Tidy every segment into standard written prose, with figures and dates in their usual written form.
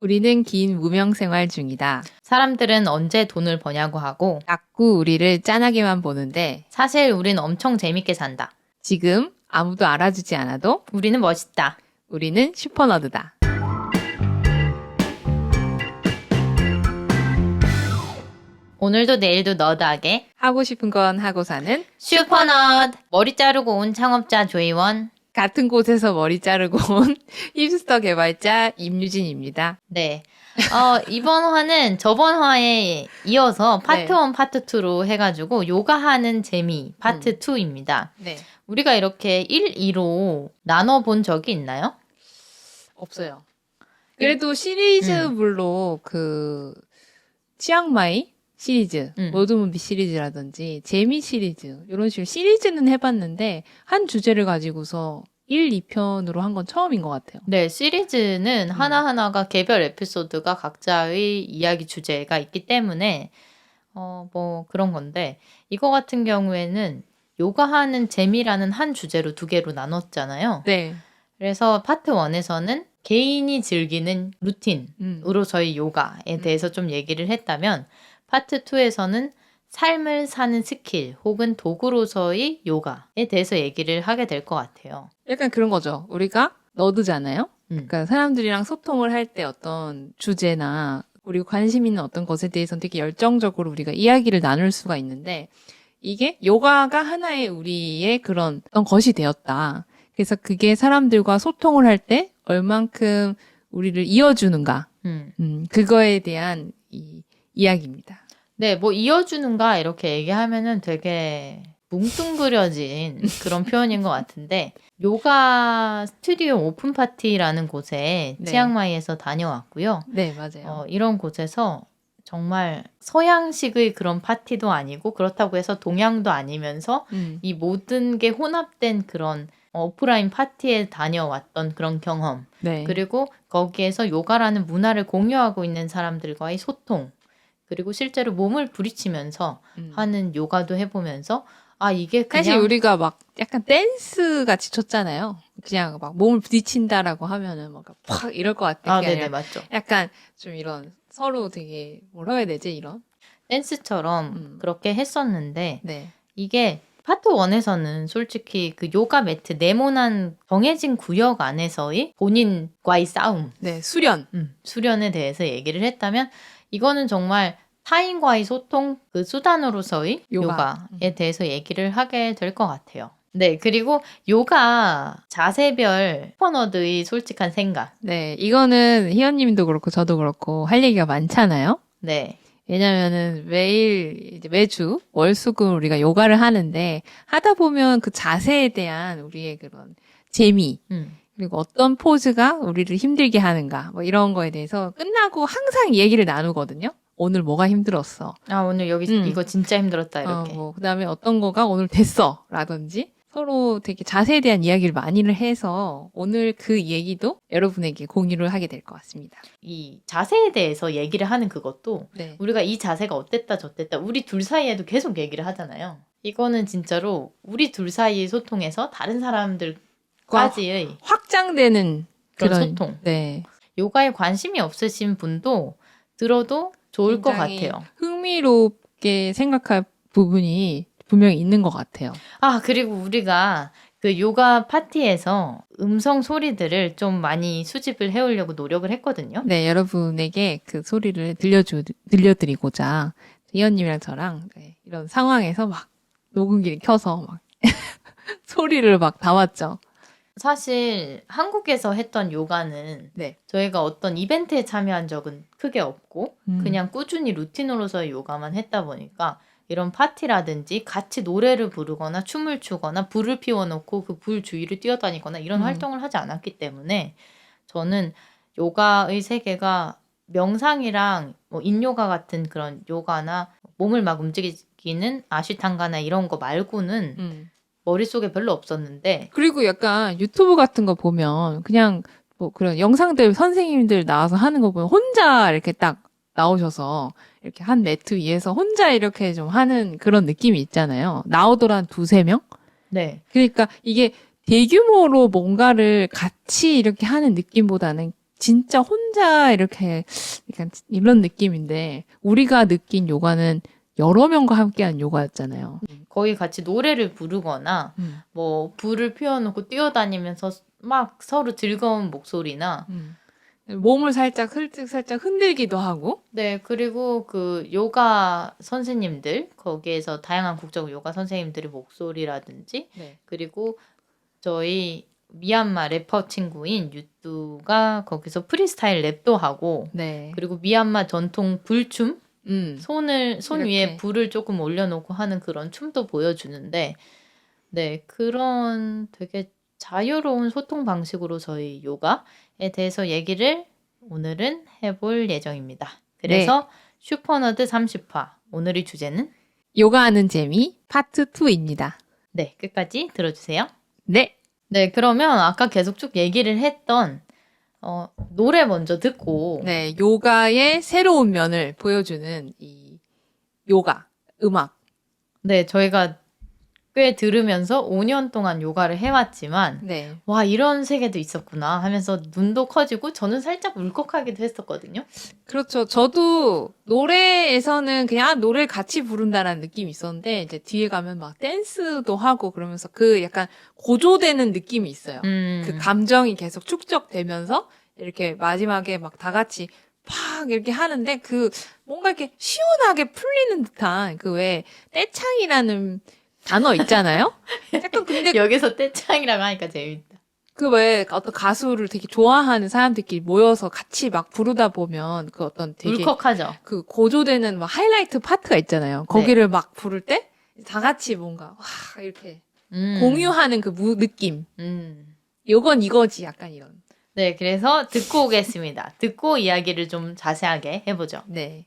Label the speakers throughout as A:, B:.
A: 우리는 긴 무명 생활 중이다.
B: 사람들은 언제 돈을 버냐고 하고
A: 자꾸 우리를 짠하게만 보는데
B: 사실 우린 엄청 재밌게 산다.
A: 지금 아무도 알아주지 않아도
B: 우리는 멋있다.
A: 우리는 슈퍼너드다.
B: 오늘도 내일도 너드하게
A: 하고 싶은 건 하고 사는
B: 슈퍼너드. 머리 자르고 온 창업자 조이원.
A: 같은 곳에서 머리 자르고 온 힙스터 개발자 임유진입니다.
B: 네. 이번 화는 저번 화에 이어서 파트 1, 파트 2로 해가지고 요가하는 재미 파트 2입니다.
A: 네.
B: 우리가 이렇게 1, 2로 나눠본 적이 있나요?
A: 없어요. 그래도 시리즈물로 그 치앙마이 시리즈, 머드무비 시리즈라든지 재미 시리즈 이런 식으로 시리즈는 해봤는데 한 주제를 가지고서 1, 2편으로 한 건 처음인 것 같아요.
B: 네, 시리즈는 하나하나가 개별 에피소드가 각자의 이야기 주제가 있기 때문에 뭐 그런 건데 이거 같은 경우에는 요가하는 재미라는 한 주제로 두 개로 나눴잖아요.
A: 네.
B: 그래서 파트 1에서는 개인이 즐기는 루틴으로 저희 요가에 대해서 좀 얘기를 했다면 파트 2에서는 삶을 사는 스킬 혹은 도구로서의 요가에 대해서 얘기를 하게 될 것 같아요.
A: 약간 그런 거죠. 우리가 너드잖아요. 그러니까 사람들이랑 소통을 할 때 어떤 주제나 우리가 관심 있는 어떤 것에 대해서는 되게 열정적으로 우리가 이야기를 나눌 수가 있는데 이게 요가가 하나의 우리의 그런 어떤 것이 되었다. 그래서 그게 사람들과 소통을 할 때 얼만큼 우리를 이어주는가. 그거에 대한 이야기입니다.
B: 네, 뭐 이어주는가 이렇게 얘기하면은 되게 뭉뚱그려진 그런 표현인 것 같은데 요가 스튜디오 오픈 파티라는 곳에
A: 네.
B: 치앙마이에서 다녀왔고요.
A: 네, 맞아요.
B: 이런 곳에서 정말 서양식의 그런 파티도 아니고 그렇다고 해서 동양도 아니면서 이 모든 게 혼합된 그런 오프라인 파티에 다녀왔던 그런 경험.
A: 네.
B: 그리고 거기에서 요가라는 문화를 공유하고 있는 사람들과의 소통. 그리고 실제로 몸을 부딪히면서 하는 요가도 해보면서 이게 그냥
A: 사실 우리가 막 약간 댄스 같이 췄잖아요. 그냥 막 몸을 부딪힌다라고 하면은 막 팍 이럴 것 같아.
B: 네네 맞죠.
A: 약간 좀 이런 서로 되게 뭐라 해야 되지 이런
B: 댄스처럼 그렇게 했었는데
A: 네.
B: 이게 파트 1에서는 솔직히 그 요가 매트 네모난 정해진 구역 안에서의 본인과의 싸움,
A: 네, 수련.
B: 수련에 대해서 얘기를 했다면 이거는 정말 타인과의 소통 그 수단으로서의 요가에 대해서 얘기를 하게 될 것 같아요. 네, 그리고 요가 자세별 슈퍼너드의 솔직한 생각.
A: 네, 이거는 희연님도 그렇고 저도 그렇고 할 얘기가 많잖아요.
B: 네.
A: 왜냐면은 매주 월수금 우리가 요가를 하는데 하다 보면 그 자세에 대한 우리의 그런 재미 그리고 어떤 포즈가 우리를 힘들게 하는가 뭐 이런 거에 대해서 끝나고 항상 얘기를 나누거든요. 오늘 뭐가 힘들었어.
B: 오늘 여기 이거 진짜 힘들었다 이렇게.
A: 그다음에 어떤 거가 오늘 됐어 라든지 서로 되게 자세에 대한 이야기를 많이를 해서 오늘 그 얘기도 여러분에게 공유를 하게 될 것 같습니다.
B: 이 자세에 대해서 얘기를 하는 그것도
A: 네.
B: 우리가 이 자세가 어땠다 저땠다 우리 둘 사이에도 계속 얘기를 하잖아요. 이거는 진짜로 우리 둘 사이의 소통에서 다른 사람들까지의
A: 확장되는
B: 그런 소통.
A: 네.
B: 요가에 관심이 없으신 분도 들어도 좋을 것 같아요.
A: 흥미롭게 생각할 부분이 분명히 있는 것 같아요.
B: 그리고 우리가 그 요가 파티에서 음성 소리들을 좀 많이 수집을 해오려고 노력을 했거든요.
A: 네, 여러분에게 그 소리를 들려드리고자 희연님이랑 저랑 이런 상황에서 막 녹음기를 켜서 막 소리를 막 담았죠.
B: 사실 한국에서 했던 요가는 저희가 어떤 이벤트에 참여한 적은 크게 없고 그냥 꾸준히 루틴으로서의 요가만 했다 보니까 이런 파티라든지 같이 노래를 부르거나 춤을 추거나 불을 피워놓고 그 불 주위를 뛰어다니거나 이런 활동을 하지 않았기 때문에 저는 요가의 세계가 명상이랑 뭐 인요가 같은 그런 요가나 몸을 막 움직이는 아시탄가나 이런 거 말고는 머릿속에 별로 없었는데
A: 그리고 약간 유튜브 같은 거 보면 그냥 뭐 그런 영상들 선생님들 나와서 하는 거 보면 혼자 이렇게 딱 나오셔서 이렇게 한 매트 위에서 혼자 이렇게 좀 하는 그런 느낌이 있잖아요. 나오더라 한 2-3명?
B: 네.
A: 그러니까 이게 대규모로 뭔가를 같이 이렇게 하는 느낌보다는 진짜 혼자 이렇게 약간 이런 느낌인데 우리가 느낀 요가는 여러 명과 함께한 요가였잖아요.
B: 거의 같이 노래를 부르거나 뭐 불을 피워놓고 뛰어다니면서 막 서로 즐거운 목소리나
A: 몸을 살짝 흔들기도 하고.
B: 네, 그리고 그 요가 선생님들 거기에서 다양한 국적 요가 선생님들의 목소리라든지
A: 네.
B: 그리고 저희 미얀마 래퍼 친구인 유뚜가 거기서 프리스타일 랩도 하고
A: 네.
B: 그리고 미얀마 전통 불춤 손
A: 이렇게.
B: 위에 불을 조금 올려놓고 하는 그런 춤도 보여주는데 네 그런 되게 자유로운 소통 방식으로 저희 요가에 대해서 얘기를 오늘은 해볼 예정입니다. 그래서 슈퍼너드 30화 오늘의 주제는
A: 요가하는 재미 파트 2입니다.
B: 네 끝까지 들어주세요.
A: 네.
B: 네 그러면 아까 계속 쭉 얘기를 했던 노래 먼저 듣고
A: 네, 요가의 새로운 면을 보여주는 이 요가, 음악.
B: 네 저희가 꽤 들으면서 5년 동안 요가를 해왔지만
A: 네.
B: 와 이런 세계도 있었구나 하면서 눈도 커지고 저는 살짝 울컥하기도 했었거든요.
A: 그렇죠. 저도 노래에서는 그냥 노래를 같이 부른다라는 느낌이 있었는데 이제 뒤에 가면 막 댄스도 하고 그러면서 그 약간 고조되는 느낌이 있어요. 그 감정이 계속 축적되면서 이렇게 마지막에 막 다 같이 팍 이렇게 하는데 그 뭔가 이렇게 시원하게 풀리는 듯한 그 왜 떼창이라는 단어 있잖아요. 약간 근데
B: 여기서 떼창이라고 하니까 재밌다.
A: 그 왜 어떤 가수를 되게 좋아하는 사람들끼리 모여서 같이 막 부르다 보면 그 어떤 되게
B: 울컥하죠.
A: 그 고조되는 막 하이라이트 파트가 있잖아요. 거기를 막 부를 때 다 같이 뭔가 와 이렇게 공유하는 그 느낌. 요건 이거지 약간 이런.
B: 네, 그래서 듣고 오겠습니다. 듣고 이야기를 좀 자세하게 해보죠.
A: 네.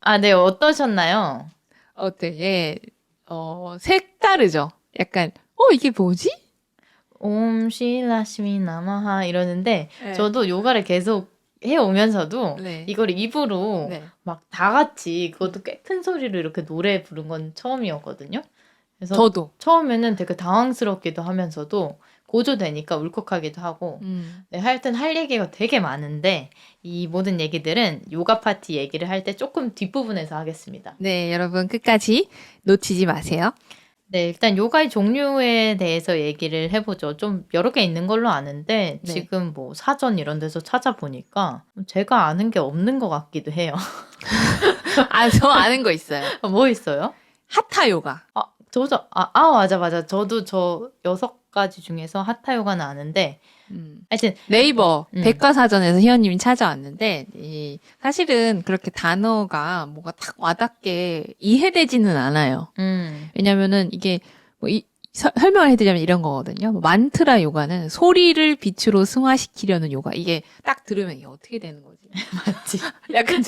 B: 아, 네, 어떠셨나요?
A: 되게 색다르죠. 약간 이게 뭐지?
B: 옴 실라시미 나마하 이러는데
A: 네.
B: 저도 요가를 계속 해오면서도
A: 네.
B: 이걸 입으로
A: 네.
B: 막 다 같이 그것도 꽤 큰 소리로 이렇게 노래 부른 건 처음이었거든요. 그래서
A: 저도.
B: 처음에는 되게 당황스럽기도 하면서도 고조되니까 울컥하기도 하고 네, 하여튼 할 얘기가 되게 많은데 이 모든 얘기들은 요가 파티 얘기를 할 때 조금 뒷부분에서 하겠습니다.
A: 네, 여러분 끝까지 놓치지 마세요.
B: 네, 일단 요가의 종류에 대해서 얘기를 해보죠. 좀 여러 개 있는 걸로 아는데
A: 네.
B: 지금 뭐 사전 이런 데서 찾아보니까 제가 아는 게 없는 것 같기도 해요.
A: 저 아는 거 있어요.
B: 뭐 있어요?
A: 하타 요가.
B: 맞아. 저도 저 6가지 중에서 하타 요가는 아는데 하여튼
A: 네이버 백과사전에서 희연님이 찾아왔는데 사실은 그렇게 단어가 뭐가 딱 와닿게 이해되지는 않아요. 왜냐면은 이게 설명을 해드리자면 이런 거거든요. 만트라 요가는 소리를 빛으로 승화시키려는 요가. 이게 딱 들으면 이게 어떻게 되는 거지?
B: 맞지.
A: 약간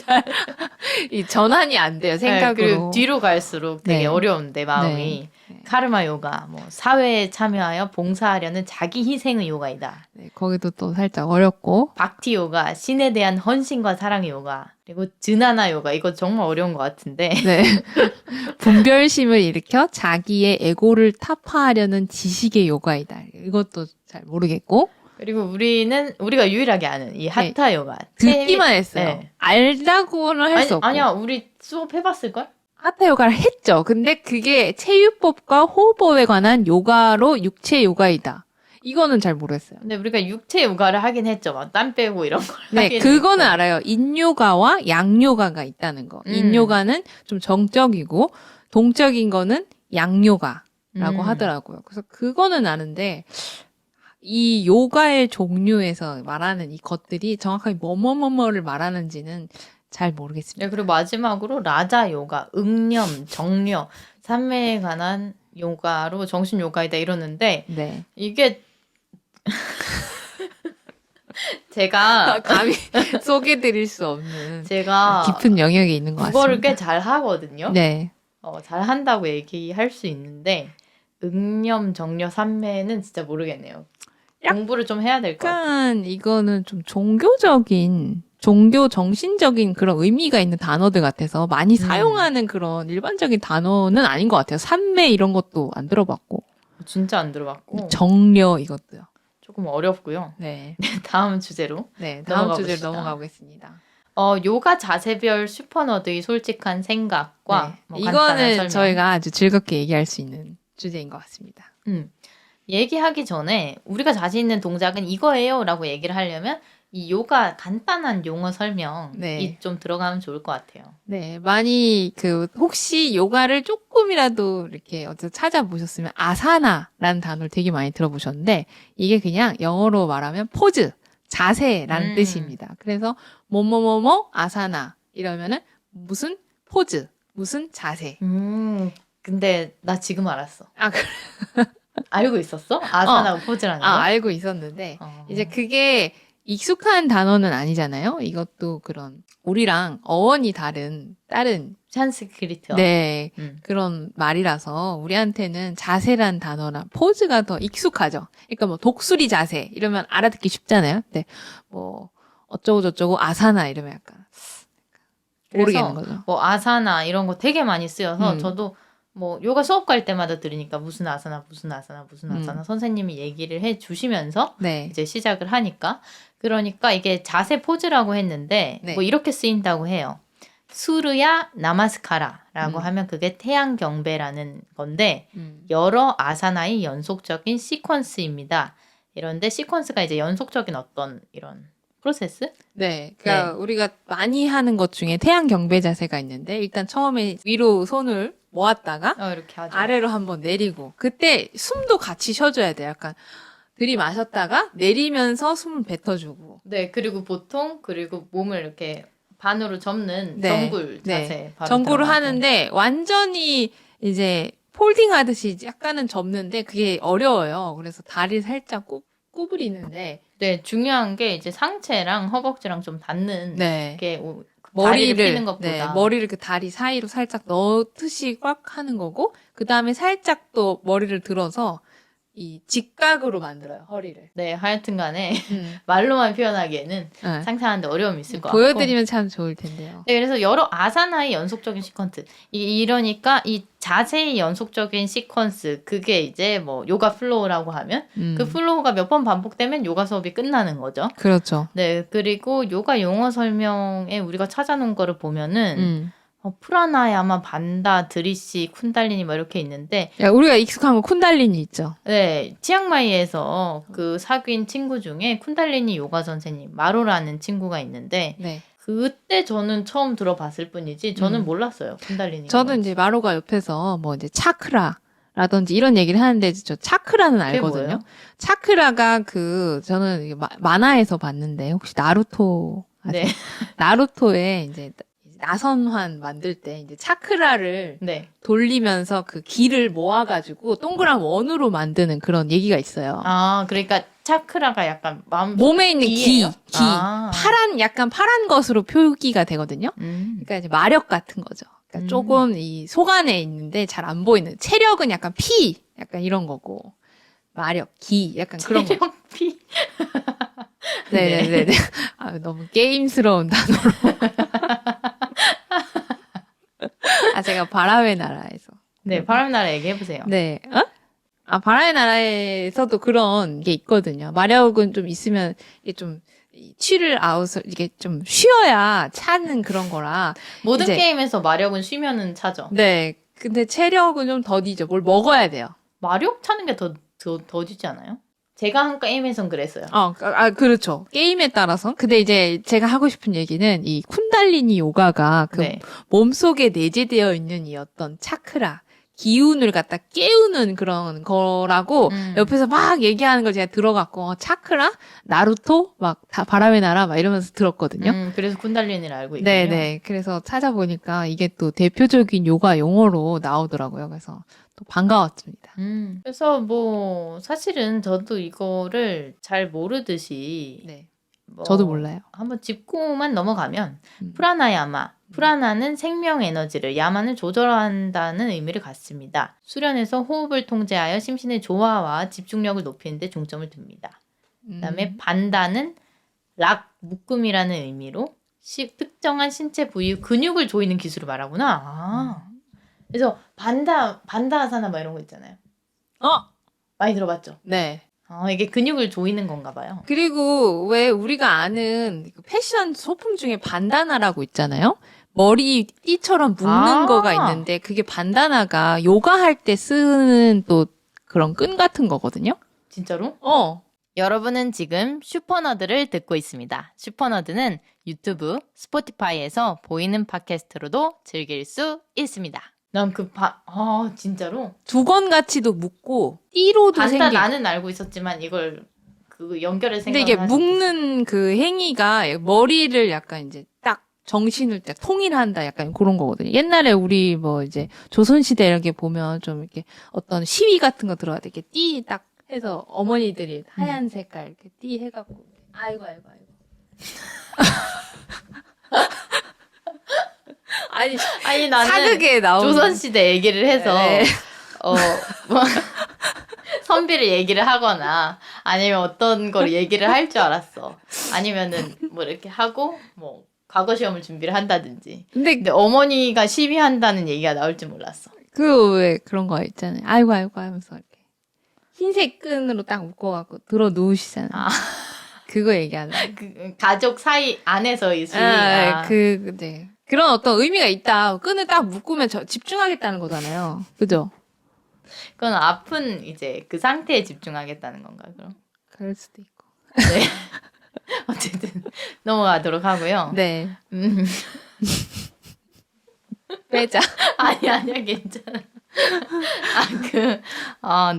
A: 이 전환이 안 돼요, 생각으로.
B: 네, 그리고 뒤로 갈수록 되게
A: 네.
B: 어려운데 마음이.
A: 네.
B: 카르마 요가, 뭐 사회에 참여하여 봉사하려는 자기 희생의 요가이다.
A: 네, 거기도 또 살짝 어렵고.
B: 박티 요가, 신에 대한 헌신과 사랑의 요가. 그리고 즈나나 요가, 이거 정말 어려운 것 같은데.
A: 네. 분별심을 일으켜 자기의 에고를 타파하려는 지식의 요가이다. 이것도 잘 모르겠고.
B: 그리고 우리가 유일하게 아는 이 하타 요가.
A: 듣기만 했어요.
B: 네.
A: 알다고는 할 수 없고.
B: 아니야, 우리 수업 해봤을걸?
A: 하타 요가를 했죠. 근데 그게 체유법과 호흡법에 관한 요가로 육체 요가이다. 이거는 잘 모르겠어요.
B: 근데 우리가 육체 요가를 하긴 했죠. 막 땀 빼고 이런 걸.
A: 네, 그거는 알아요. 인요가와 양요가가 있다는 거. 인요가는 좀 정적이고 동적인 거는 양요가라고 하더라고요. 그래서 그거는 아는데 이 요가의 종류에서 말하는 이 것들이 정확하게 뭐뭐뭐뭐를 말하는지는 잘 모르겠습니다.
B: 네, 그리고 마지막으로 라자 요가, 응념, 정려, 삼매에 관한 요가로 정신 요가이다 이러는데
A: 네.
B: 이게 제가
A: 감히 소개드릴 수 없는
B: 제가
A: 깊은 영역이 있는 것 같습니다.
B: 국어를 꽤 잘 하거든요.
A: 네.
B: 잘 한다고 얘기할 수 있는데 응념, 정려, 삼매는 진짜 모르겠네요. 공부를 좀 해야 될 것 같아요.
A: 약간 이거는 좀 종교적인 종교 정신적인 그런 의미가 있는 단어들 같아서 많이 사용하는 그런 일반적인 단어는 아닌 것 같아요. 삼매 이런 것도 안 들어봤고.
B: 진짜 안 들어봤고.
A: 정려 이것도요.
B: 조금 어렵고요.
A: 네.
B: 다음 주제로.
A: 네, 다음 주제로
B: 봅시다.
A: 넘어가보겠습니다.
B: 요가 자세별 슈퍼너드의 솔직한 생각과
A: 네.
B: 뭐 간단한
A: 이거는
B: 설명.
A: 저희가 아주 즐겁게 얘기할 수 있는 주제인 것 같습니다.
B: 얘기하기 전에 우리가 자신 있는 동작은 이거예요 라고 얘기를 하려면 이 요가 간단한 용어 설명이
A: 네.
B: 좀 들어가면 좋을 것 같아요.
A: 네, 많이 혹시 요가를 조금이라도 이렇게 어디서 찾아보셨으면 아사나라는 단어를 되게 많이 들어보셨는데 이게 그냥 영어로 말하면 포즈, 자세라는 뜻입니다. 그래서 뭐뭐뭐뭐 아사나 이러면은 무슨 포즈, 무슨 자세.
B: 근데 나 지금 알았어.
A: 아,
B: 알고 있었어? 아사나 포즈라는 거?
A: 알고 있었는데 이제 그게 익숙한 단어는 아니잖아요. 이것도 그런 우리랑 어원이 다른
B: 산스크리트어.
A: 네, 그런 말이라서 우리한테는 자세란 단어나 포즈가 더 익숙하죠. 그러니까 뭐 독수리 자세 이러면 알아듣기 쉽잖아요. 근데 뭐 어쩌고 저쩌고 아사나 이러면 약간 모르겠는 거죠.
B: 뭐 아사나 이런 거 되게 많이 쓰여서 저도 뭐 요가 수업 갈 때마다 들으니까 무슨 아사나 선생님이 얘기를 해 주시면서
A: 네.
B: 이제 시작을 하니까 그러니까 이게 자세 포즈라고 했는데
A: 네.
B: 뭐 이렇게 쓰인다고 해요. 수르야 나마스카라라고 하면 그게 태양 경배라는 건데 여러 아사나의 연속적인 시퀀스입니다. 이런데 시퀀스가 이제 연속적인 어떤 이런 프로세스?
A: 네. 그러니까 우리가 많이 하는 것 중에 태양 경배 자세가 있는데 일단 처음에 위로 손을 모았다가
B: 이렇게 하죠.
A: 아래로 한번 내리고 그때 숨도 같이 쉬어줘야 돼요. 약간 들이마셨다가 내리면서 숨을 뱉어주고.
B: 네. 그리고 보통 몸을 이렇게 반으로 접는
A: 네.
B: 정굴 자세.
A: 네.
B: 바로
A: 정굴을
B: 들어가고.
A: 하는데 완전히 이제 폴딩 하듯이 약간은 접는데 그게 어려워요. 그래서 다리 살짝 구부리는데
B: 네, 중요한 게 이제 상체랑 허벅지랑 좀 닿는
A: 네.
B: 게
A: 머리를
B: 다리를 펴는 것보다
A: 네, 머리를 그 다리 사이로 살짝 넣듯이 꽉 하는 거고 그 다음에 살짝 또 머리를 들어서 이 직각으로 만들어요 허리를.
B: 네, 하여튼간에 말로만 표현하기에는
A: 네.
B: 상상하는데 어려움이 있을 것 같고
A: 보여드리면 참 좋을 텐데요.
B: 네, 그래서 여러 아사나의 연속적인 시퀀스 이러니까 이 자세의 연속적인 시퀀스 그게 이제 뭐 요가 플로우라고 하면 그 플로우가 몇 번 반복되면 요가 수업이 끝나는 거죠.
A: 그렇죠.
B: 네, 그리고 요가 용어 설명에 우리가 찾아놓은 거를 보면은 프라나야마, 반다, 드리시, 쿤달리니 뭐 이렇게 있는데
A: 야, 우리가 익숙한 거 쿤달리니 있죠.
B: 네, 치앙마이에서 그 사귄 친구 중에 쿤달리니 요가 선생님 마로라는 친구가 있는데
A: 네.
B: 그때 저는 처음 들어봤을 뿐이지 저는 몰랐어요. 쿤달리니.
A: 저는 이제 마로가 옆에서 뭐 이제 차크라라든지 이런 얘기를 하는데 저 차크라는 알거든요.
B: 뭐예요?
A: 차크라가 저는 이게 만화에서 봤는데 혹시 나루토 아세요?
B: 네.
A: 나루토에 이제 나선환 만들 때 이제 차크라를
B: 네.
A: 돌리면서 그 기를 모아가지고 동그란 원으로 만드는 그런 얘기가 있어요.
B: 아, 그러니까 차크라가 약간
A: 몸에 있는
B: 기예요?
A: 기.
B: 아.
A: 약간 파란 것으로 표기가 되거든요. 그러니까 이제 마력 같은 거죠. 그러니까 조금 이 속 안에 있는데 잘 안 보이는. 체력은 약간 피, 약간 이런 거고. 마력, 기, 약간 그런 거.
B: 체력 피.
A: 네네네. 아, 너무 게임스러운 단어로. 제가 바람의 나라에서.
B: 네, 바람나라 얘기해보세요.
A: 네. 바라의 나라에서도 그런 게 있거든요. 마력은 좀 있으면 이게 좀 치를 아웃을 이게 좀 쉬어야 차는 그런 거라.
B: 모든
A: 이제,
B: 게임에서 마력은 쉬면은 차죠.
A: 네. 근데 체력은 좀 더디죠. 뭘 먹어야 돼요.
B: 마력 차는 게 더 더디지 않아요? 제가 한 게임에선 그랬어요.
A: 그렇죠. 게임에 따라서. 근데 이제 제가 하고 싶은 얘기는 이 쿤달리니 요가가 그
B: 네.
A: 몸속에 내재되어 있는 이 어떤 차크라, 기운을 갖다 깨우는 그런 거라고 옆에서 막 얘기하는 걸 제가 들어갔고, 차크라? 나루토? 막 다 바람의 나라? 막 이러면서 들었거든요.
B: 그래서 쿤달리니를 알고 있군요.
A: 네네. 그래서 찾아보니까 이게 또 대표적인 요가 용어로 나오더라고요. 그래서 또 반가웠습니다.
B: 그래서 뭐 사실은 저도 이거를 잘 모르듯이
A: 네.
B: 뭐
A: 저도 몰라요.
B: 한번 짚고만 넘어가면 프라나야마. 프라나는 생명 에너지를, 야마는 조절한다는 의미를 갖습니다. 수련에서 호흡을 통제하여 심신의 조화와 집중력을 높이는 데 중점을 둡니다. 그다음에 반다는 락, 묶음이라는 의미로 특정한 신체 부위 근육을 조이는 기술을 말하구나. 그래서 반다하사나 막 이런 거 있잖아요. 많이 들어봤죠?
A: 네.
B: 이게 근육을 조이는 건가 봐요.
A: 그리고 왜 우리가 아는 그 패션 소품 중에 반다나라고 있잖아요. 머리 띠처럼 묶는 거가 있는데 그게 반다나가 요가할 때 쓰는 또 그런 끈 같은 거거든요.
B: 진짜로?
A: 어.
B: 여러분은 지금 슈퍼너드를 듣고 있습니다. 슈퍼너드는 유튜브, 스포티파이에서 보이는 팟캐스트로도 즐길 수 있습니다. 난 진짜로?
A: 두건 가치도 묶고 띠로도
B: 반다
A: 생기고.
B: 나는 알고 있었지만 이걸 연결을
A: 근데
B: 생각을
A: 이게 묶는 그 행위가 머리를 약간 이제 딱 정신을 딱 통일한다 약간 그런 거거든요. 옛날에 우리 뭐 이제 조선시대 이렇게 보면 좀 이렇게 어떤 시위 같은 거 들어갈 때 이렇게 띠 딱 해서 어머니들이 하얀 색깔 이렇게 띠 해갖고 아이고.
B: 아니 나는
A: 사극에 나오는
B: 조선시대 얘기를 해서
A: 네.
B: 뭐 선비를 얘기를 하거나 아니면 어떤 걸 얘기를 할 줄 알았어. 아니면은 뭐 이렇게 하고 뭐 과거 시험을 준비를 한다든지. 근데 어머니가 시비한다는 얘기가 나올 줄 몰랐어.
A: 그 왜 그런 거 있잖아요. 아이고 하면서 이렇게 흰색 끈으로 딱 묶어갖고 들어 누우시잖아요. 그거 얘기하는 거예요.
B: 그 가족 사이 안에서의 수위가.
A: 네. 그런 어떤 의미가 있다. 끈을 딱 묶으면 집중하겠다는 거잖아요. 그죠?
B: 그건 아픈 이제 그 상태에 집중하겠다는 건가 그럼?
A: 그럴 수도 있고.
B: 네. 어쨌든 넘어가도록 하고요.
A: 네. 빼자.
B: 아니야 괜찮아.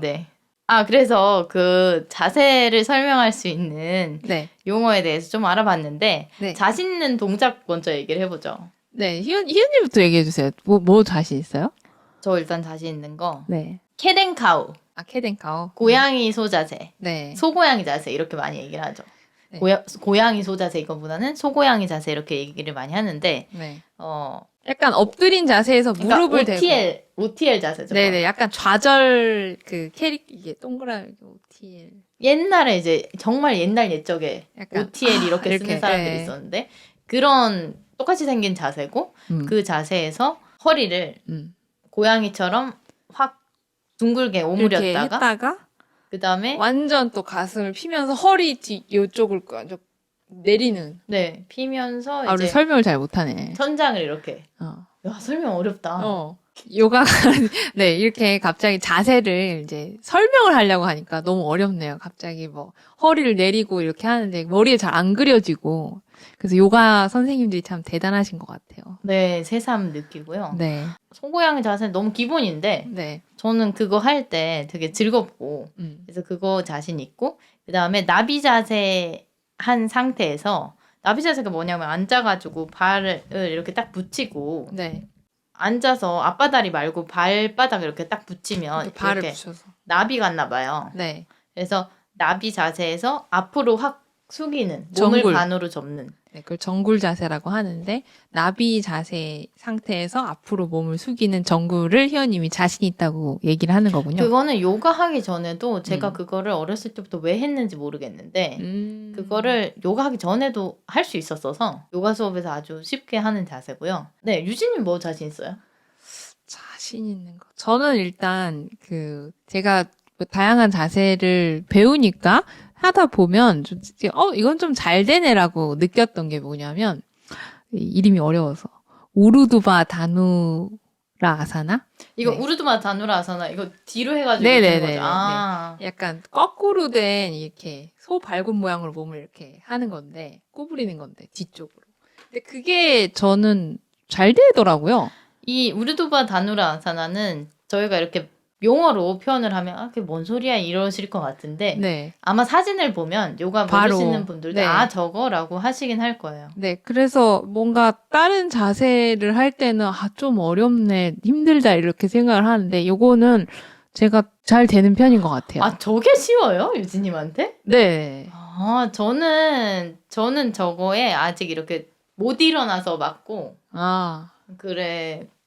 B: 네. 그래서 그 자세를 설명할 수 있는
A: 네.
B: 용어에 대해서 좀 알아봤는데
A: 네.
B: 자신 있는 동작 먼저 얘기를 해보죠.
A: 네, 희연님부터 얘기해 주세요. 뭐 자신 있어요?
B: 저 일단 자신 있는 거.
A: 네.
B: 캣앤카우.
A: 캣앤카우.
B: 고양이 소자세.
A: 네.
B: 소고양이 자세 이렇게 많이 얘기를 하죠.
A: 네.
B: 고양이 소자세 이거보다는 소고양이 자세 이렇게 얘기를 많이 하는데
A: 네. 약간 엎드린 자세에서 무릎을 대고.
B: OTL 자세죠.
A: 네네, 약간 좌절 이게 동그랗게 OTL.
B: 옛날에 이제 정말 옛날 옛적에
A: 약간,
B: OTL 이렇게 쓰는 사람들이
A: 네.
B: 있었는데 그런 똑같이 생긴 자세고 그 자세에서 허리를 고양이처럼 확 둥글게 오므렸다가 그 다음에
A: 완전 또 가슴을 피면서 허리 뒤 요쪽을 완전 내리는.
B: 네, 피면서
A: 이제
B: 이제
A: 설명을 잘 못하네.
B: 천장을 이렇게. 야, 설명 어렵다.
A: 요가가 네, 이렇게 갑자기 자세를 이제 설명을 하려고 하니까 너무 어렵네요. 갑자기 뭐 허리를 내리고 이렇게 하는데 머리에 잘 안 그려지고. 그래서 요가 선생님들이 참 대단하신 것 같아요.
B: 네, 새삼 느끼고요.
A: 네.
B: 소고양이 자세는 너무 기본인데
A: 네.
B: 저는 그거 할 때 되게 즐겁고 그래서 그거 자신 있고 그다음에 나비 자세 한 상태에서 나비 자세가 뭐냐면 앉아가지고 발을 이렇게 딱 붙이고
A: 네.
B: 앉아서 앞바다리 말고 발바닥 이렇게 딱 붙이면
A: 발을
B: 이렇게
A: 붙여서
B: 나비 같나 봐요.
A: 네.
B: 그래서 나비 자세에서 앞으로 확 숙이는
A: 정굴.
B: 몸을 반으로 접는
A: 네, 그걸 정굴 자세라고 하는데 나비 자세 상태에서 앞으로 몸을 숙이는 정굴을 희연님이 자신 있다고 얘기를 하는 거군요.
B: 그거는 요가 하기 전에도 제가 그거를 어렸을 때부터 왜 했는지 모르겠는데 그거를 요가 하기 전에도 할 수 있었어서 요가 수업에서 아주 쉽게 하는 자세고요. 네, 유진님 뭐 자신 있어요?
A: 자신 있는 거. 저는 일단 제가 다양한 자세를 배우니까 하다 보면 좀 이건 좀 잘 되네라고 느꼈던 게 뭐냐면 이름이 어려워서 우르두바 다누라 아사나?
B: 이거
A: 네.
B: 우르두바 다누라 아사나 이거 뒤로 해가지고
A: 네네네.
B: 되는 거죠. 아.
A: 네. 약간 거꾸로 된 이렇게 소 발굽 모양으로 몸을 이렇게 하는 건데 구부리는 건데 뒤쪽으로. 근데 그게 저는 잘 되더라고요.
B: 이 우르두바 다누라 아사나는 저희가 이렇게 용어로 표현을 하면 그게 뭔 소리야 이러실 것 같은데
A: 네.
B: 아마 사진을 보면 요가
A: 바로.
B: 모르시는 분들도
A: 네.
B: 저거라고 하시긴 할 거예요.
A: 네, 그래서 뭔가 다른 자세를 할 때는 좀 어렵네, 힘들다 이렇게 생각을 하는데 요거는 제가 잘 되는 편인 것 같아요.
B: 아 저게 쉬워요? 유진님한테?
A: 네.
B: 아 저는 저거에 아직 이렇게 못 일어나서 맞고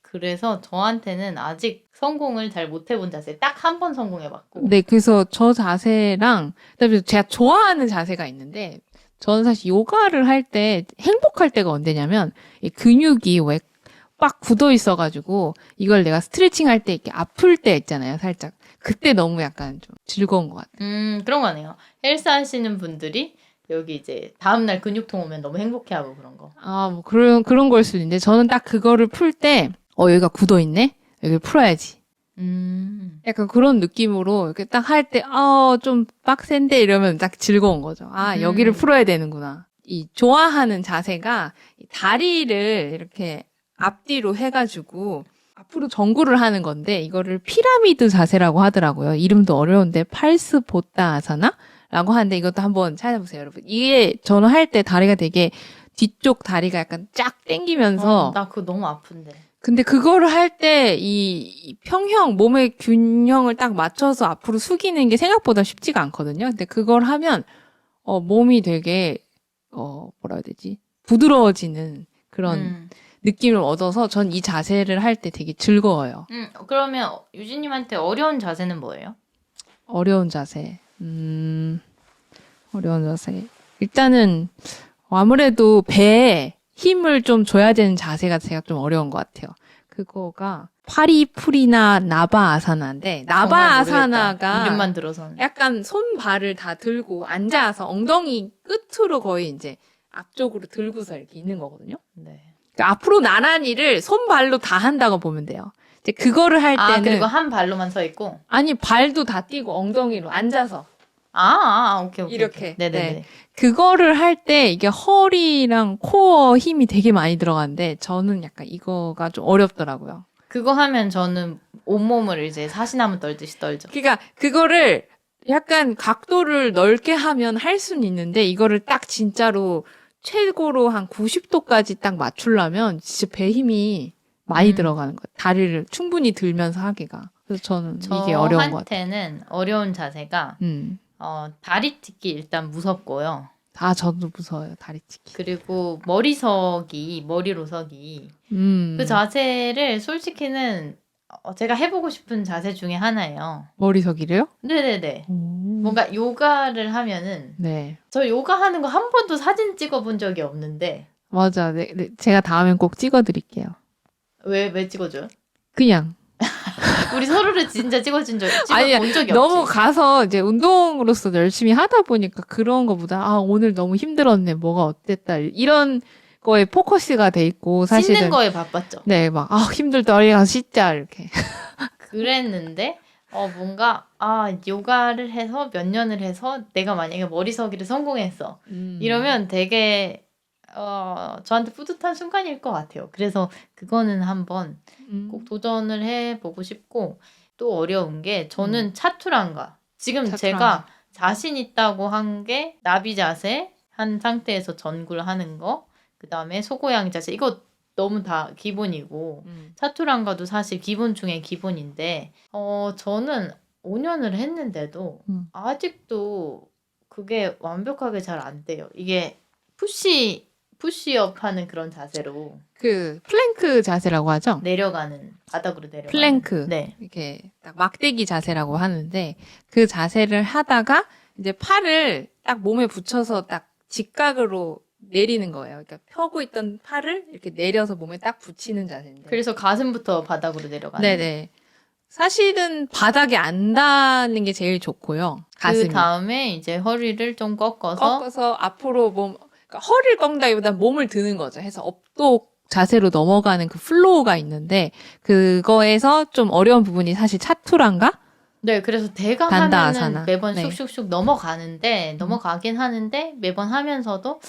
B: 그래서 저한테는 아직 성공을 잘 못 해본 자세 딱 한 번 성공해봤고
A: 네, 그래서 저 자세랑 그다음에 제가 좋아하는 자세가 있는데 저는 사실 요가를 할 때 행복할 때가 언제냐면 이 근육이 왜 빡 굳어 있어가지고 이걸 내가 스트레칭 할 때 이렇게 아플 때 있잖아요, 살짝. 그때 너무 약간 좀 즐거운 것 같아요.
B: 그런 거네요. 헬스 하시는 분들이 여기 이제 다음날 근육통 오면 너무 행복해하고 그런 거.
A: 뭐 그런 걸 수도 있는데 저는 딱 그거를 풀 때 여기가 굳어 있네? 여기를 풀어야지. 약간 그런 느낌으로 이렇게 딱 할 때 좀 빡센데 이러면 딱 즐거운 거죠. 여기를 풀어야 되는구나. 이 좋아하는 자세가 다리를 이렇게 앞뒤로 해가지고 앞으로 전구를 하는 건데 이거를 피라미드 자세라고 하더라고요. 이름도 어려운데 팔스보타 아사나라고 하는데 이것도 한번 찾아보세요, 여러분. 이게 저는 할 때 다리가 되게 뒤쪽 다리가 약간 쫙 당기면서
B: 나 그거 너무 아픈데.
A: 근데 그거를 할 때 이 평형 몸의 균형을 딱 맞춰서 앞으로 숙이는 게 생각보다 쉽지가 않거든요. 근데 그걸 하면 몸이 되게 뭐라 해야 되지? 부드러워지는 그런 느낌을 얻어서 전 이 자세를 할 때 되게 즐거워요.
B: 그러면 유진님한테 어려운 자세는 뭐예요?
A: 어려운 자세. 어려운 자세. 일단은 아무래도 배에 힘을 좀 줘야 되는 자세가 제가 좀 어려운 것 같아요. 그거가 파리풀이나 나바 아사나인데 나바 아사나가
B: 이름만 들어서는
A: 약간 손발을 다 들고 앉아서 엉덩이 끝으로 거의 이제 앞쪽으로 들고서 이렇게 있는 거거든요.
B: 네.
A: 그러니까 앞으로 나란히를 손발로 다 한다고 보면 돼요. 이제 그거를 할 때는
B: 그리고 한 발로만 서 있고
A: 아니 발도 다 띄고 엉덩이로 앉아서
B: 오케이.
A: 이렇게.
B: 네네네.
A: 네. 그거를 할 때 이게 허리랑 코어 힘이 되게 많이 들어가는데 저는 약간 이거가 좀 어렵더라고요.
B: 그거 하면 저는 온몸을 이제 사시나무 떨듯이 떨죠.
A: 그러니까 그거를 약간 각도를 넓게 하면 할 수는 있는데 이거를 딱 진짜로 최고로 한 90도까지 딱 맞추려면 진짜 배 힘이 많이 들어가는 거예요. 다리를 충분히 들면서 하기가. 그래서 저는 이게 어려운 것 같아요.
B: 저한테는 어려운 자세가 다리 찢기 일단 무섭고요.
A: 저도 무서워요. 다리 찢기.
B: 그리고 머리로 서기. 그 자세를 솔직히는 제가 해보고 싶은 자세 중에 하나예요.
A: 머리 서기를요?
B: 네네네. 뭔가 요가를 하면은
A: 네.
B: 저 요가 하는 거 한 번도 사진 찍어본 적이 없는데
A: 맞아. 네, 제가 다음엔 꼭 찍어드릴게요.
B: 왜 찍어줘요?
A: 그냥.
B: 우리 서로를 진짜 찍어본 적이 없지.
A: 너무 가서 이제 운동으로서 열심히 하다 보니까 그런 거보다 오늘 너무 힘들었네. 뭐가 어땠다. 이런 거에 포커스가 돼 있고 사실은
B: 씻는 거에 바빴죠.
A: 네, 막 힘들다. 우리 가서 씻자 이렇게.
B: 그랬는데 뭔가 요가를 해서 몇 년을 해서 내가 만약에 머리서기를 성공했어. 이러면 되게 저한테 뿌듯한 순간일 것 같아요. 그래서 그거는 한번 꼭 도전을 해보고 싶고 또 어려운 게 저는 차투랑가. 지금 제가 자신 있다고 한 게 나비 자세 한 상태에서 전구를 하는 거. 그 다음에 소고양이 자세. 이거 너무 다 기본이고 차투랑가도 사실 기본 중에 기본인데 저는 5년을 했는데도 아직도 그게 완벽하게 잘 안 돼요. 이게 푸시업 하는 그런 자세로
A: 그 플랭크 자세라고 하죠?
B: 바닥으로 내려가는
A: 플랭크.
B: 네.
A: 이렇게 딱 막대기 자세라고 하는데 그 자세를 하다가 이제 팔을 딱 몸에 붙여서 딱 직각으로 내리는 거예요. 그러니까 펴고 있던 팔을 이렇게 내려서 몸에 딱 붙이는 자세인데.
B: 그래서 가슴부터 바닥으로 내려가는.
A: 네네. 사실은 바닥에 안 닿는 게 제일 좋고요. 가슴이.
B: 그 다음에 이제 허리를 좀 꺾어서
A: 앞으로 그러니까 허리를 꺾는다기보다 몸을 드는 거죠. 해서 업독 자세로 넘어가는 그 플로우가 있는데 그거에서 좀 어려운 부분이 사실 차투란가?
B: 네, 그래서 대강
A: 단다
B: 하면은
A: 아사나.
B: 매번
A: 네.
B: 슉슉슉 넘어가긴 하는데 매번 하면서도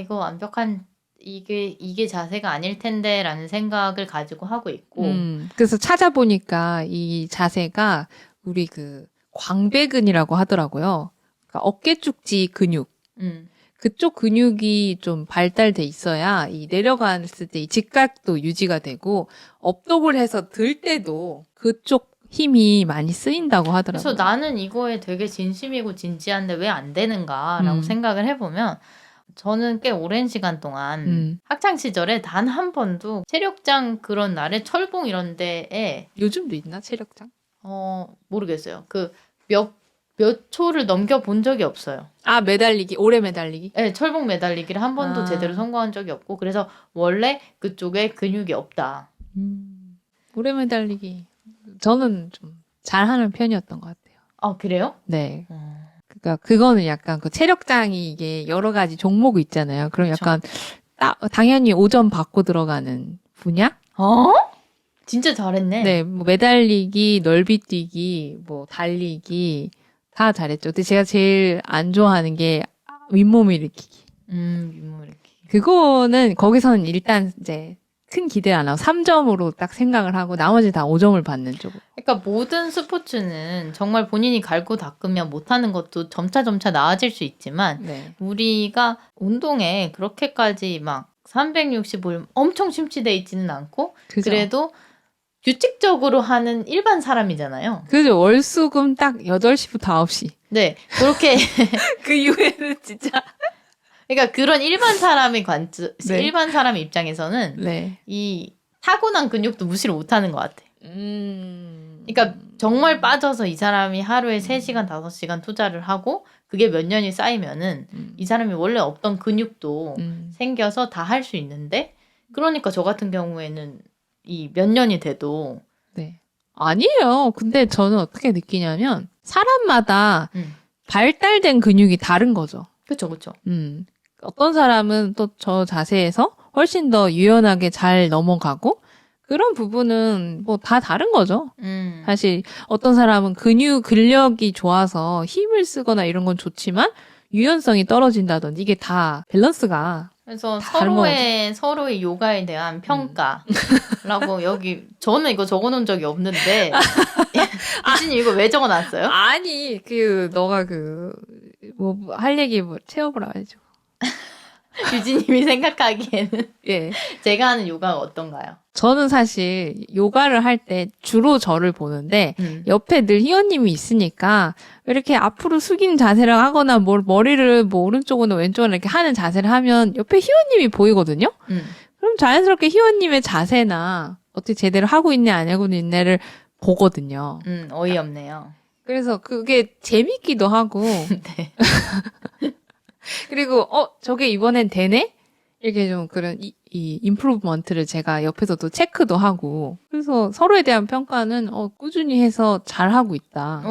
B: 이거 완벽한 이게 자세가 아닐 텐데라는 생각을 가지고 하고 있고.
A: 그래서 찾아보니까 이 자세가 우리 그 광배근이라고 하더라고요. 그러니까 어깨 쪽지 근육. 그쪽 근육이 좀 발달돼 있어야 이 내려갔을 때 이 직각도 유지가 되고 업독을 해서 들 때도 그쪽 힘이 많이 쓰인다고 하더라고요.
B: 그래서 나는 이거에 되게 진심이고 진지한데 왜 안 되는가라고 생각을 해보면 저는 꽤 오랜 시간 동안 학창 시절에 단 한 번도 체력장 그런 날에 철봉 이런 데에
A: 요즘도 있나 체력장?
B: 모르겠어요. 그 몇 초를 넘겨본 적이 없어요.
A: 매달리기, 오래 매달리기?
B: 네, 철봉 매달리기를 한 번도 제대로 성공한 적이 없고, 그래서 원래 그쪽에 근육이 없다.
A: 오래 매달리기. 저는 좀 잘하는 편이었던 것 같아요.
B: 그래요?
A: 네. 그러니까 그거는 약간 그 체력장이 이게 여러 가지 종목이 있잖아요. 그럼
B: 그쵸.
A: 약간 당연히 5점 받고 들어가는 분야?
B: 진짜 잘했네.
A: 네, 뭐 매달리기, 넓이뛰기, 뭐 달리기 다 잘했죠. 근데 제가 제일 안 좋아하는 게 윗몸 일으키기.
B: 윗몸 일으키기.
A: 그거는 거기서는 일단 이제 큰 기대 안 하고 3점으로 딱 생각을 하고 나머지 다 5점을 받는 쪽으로.
B: 그러니까 모든 스포츠는 정말 본인이 갈고 닦으면 못하는 것도 점차 나아질 수 있지만
A: 네.
B: 우리가 운동에 그렇게까지 막 365일 엄청 심취돼 있지는 않고
A: 그죠?
B: 그래도 규칙적으로 하는 일반 사람이잖아요.
A: 그죠. 월수금 딱 8시부터 9시.
B: 네, 그렇게
A: 그 이후에는 진짜.
B: 그러니까 그런 일반 사람의
A: 네.
B: 일반 사람의 입장에서는
A: 네.
B: 이 타고난 근육도 무시를 못하는 것 같아. 그러니까 정말 빠져서 이 사람이 하루에 3시간, 5시간 투자를 하고 그게 몇 년이 쌓이면은 이 사람이 원래 없던 근육도 생겨서 다 할 수 있는데 그러니까 저 같은 경우에는 이 몇 년이 돼도
A: 네. 아니에요. 근데 저는 어떻게 느끼냐면 사람마다 발달된 근육이 다른 거죠.
B: 그쵸.
A: 어떤 사람은 또 저 자세에서 훨씬 더 유연하게 잘 넘어가고 그런 부분은 뭐 다 다른 거죠. 사실 어떤 사람은 근력이 좋아서 힘을 쓰거나 이런 건 좋지만 유연성이 떨어진다든지 이게 다 밸런스가
B: 그래서
A: 다른
B: 서로의 요가에 대한 평가라고 여기 저는 이거 적어놓은 적이 없는데 유진이 이거 왜 적어놨어요?
A: 아니 너가 뭐 할 얘기 뭐 채워보라 해줘.
B: 유진님이 생각하기에는
A: 예.
B: 제가 하는 요가가 어떤가요?
A: 저는 사실 요가를 할 때 주로 저를 보는데 옆에 늘 희원님이 있으니까 이렇게 앞으로 숙인 자세를 하거나 머리를 뭐 오른쪽이나 왼쪽으로 이렇게 하는 자세를 하면 옆에 희원님이 보이거든요. 그럼 자연스럽게 희원님의 자세나 어떻게 제대로 하고 있냐 안 하고 있냐를 보거든요.
B: 어이없네요.
A: 그래서 그게 재밌기도 하고
B: 네.
A: 그리고 저게 이번엔 되네? 이렇게 좀 그런 이 임프루브먼트를 제가 옆에서도 체크도 하고 그래서 서로에 대한 평가는 꾸준히 해서 잘하고 있다.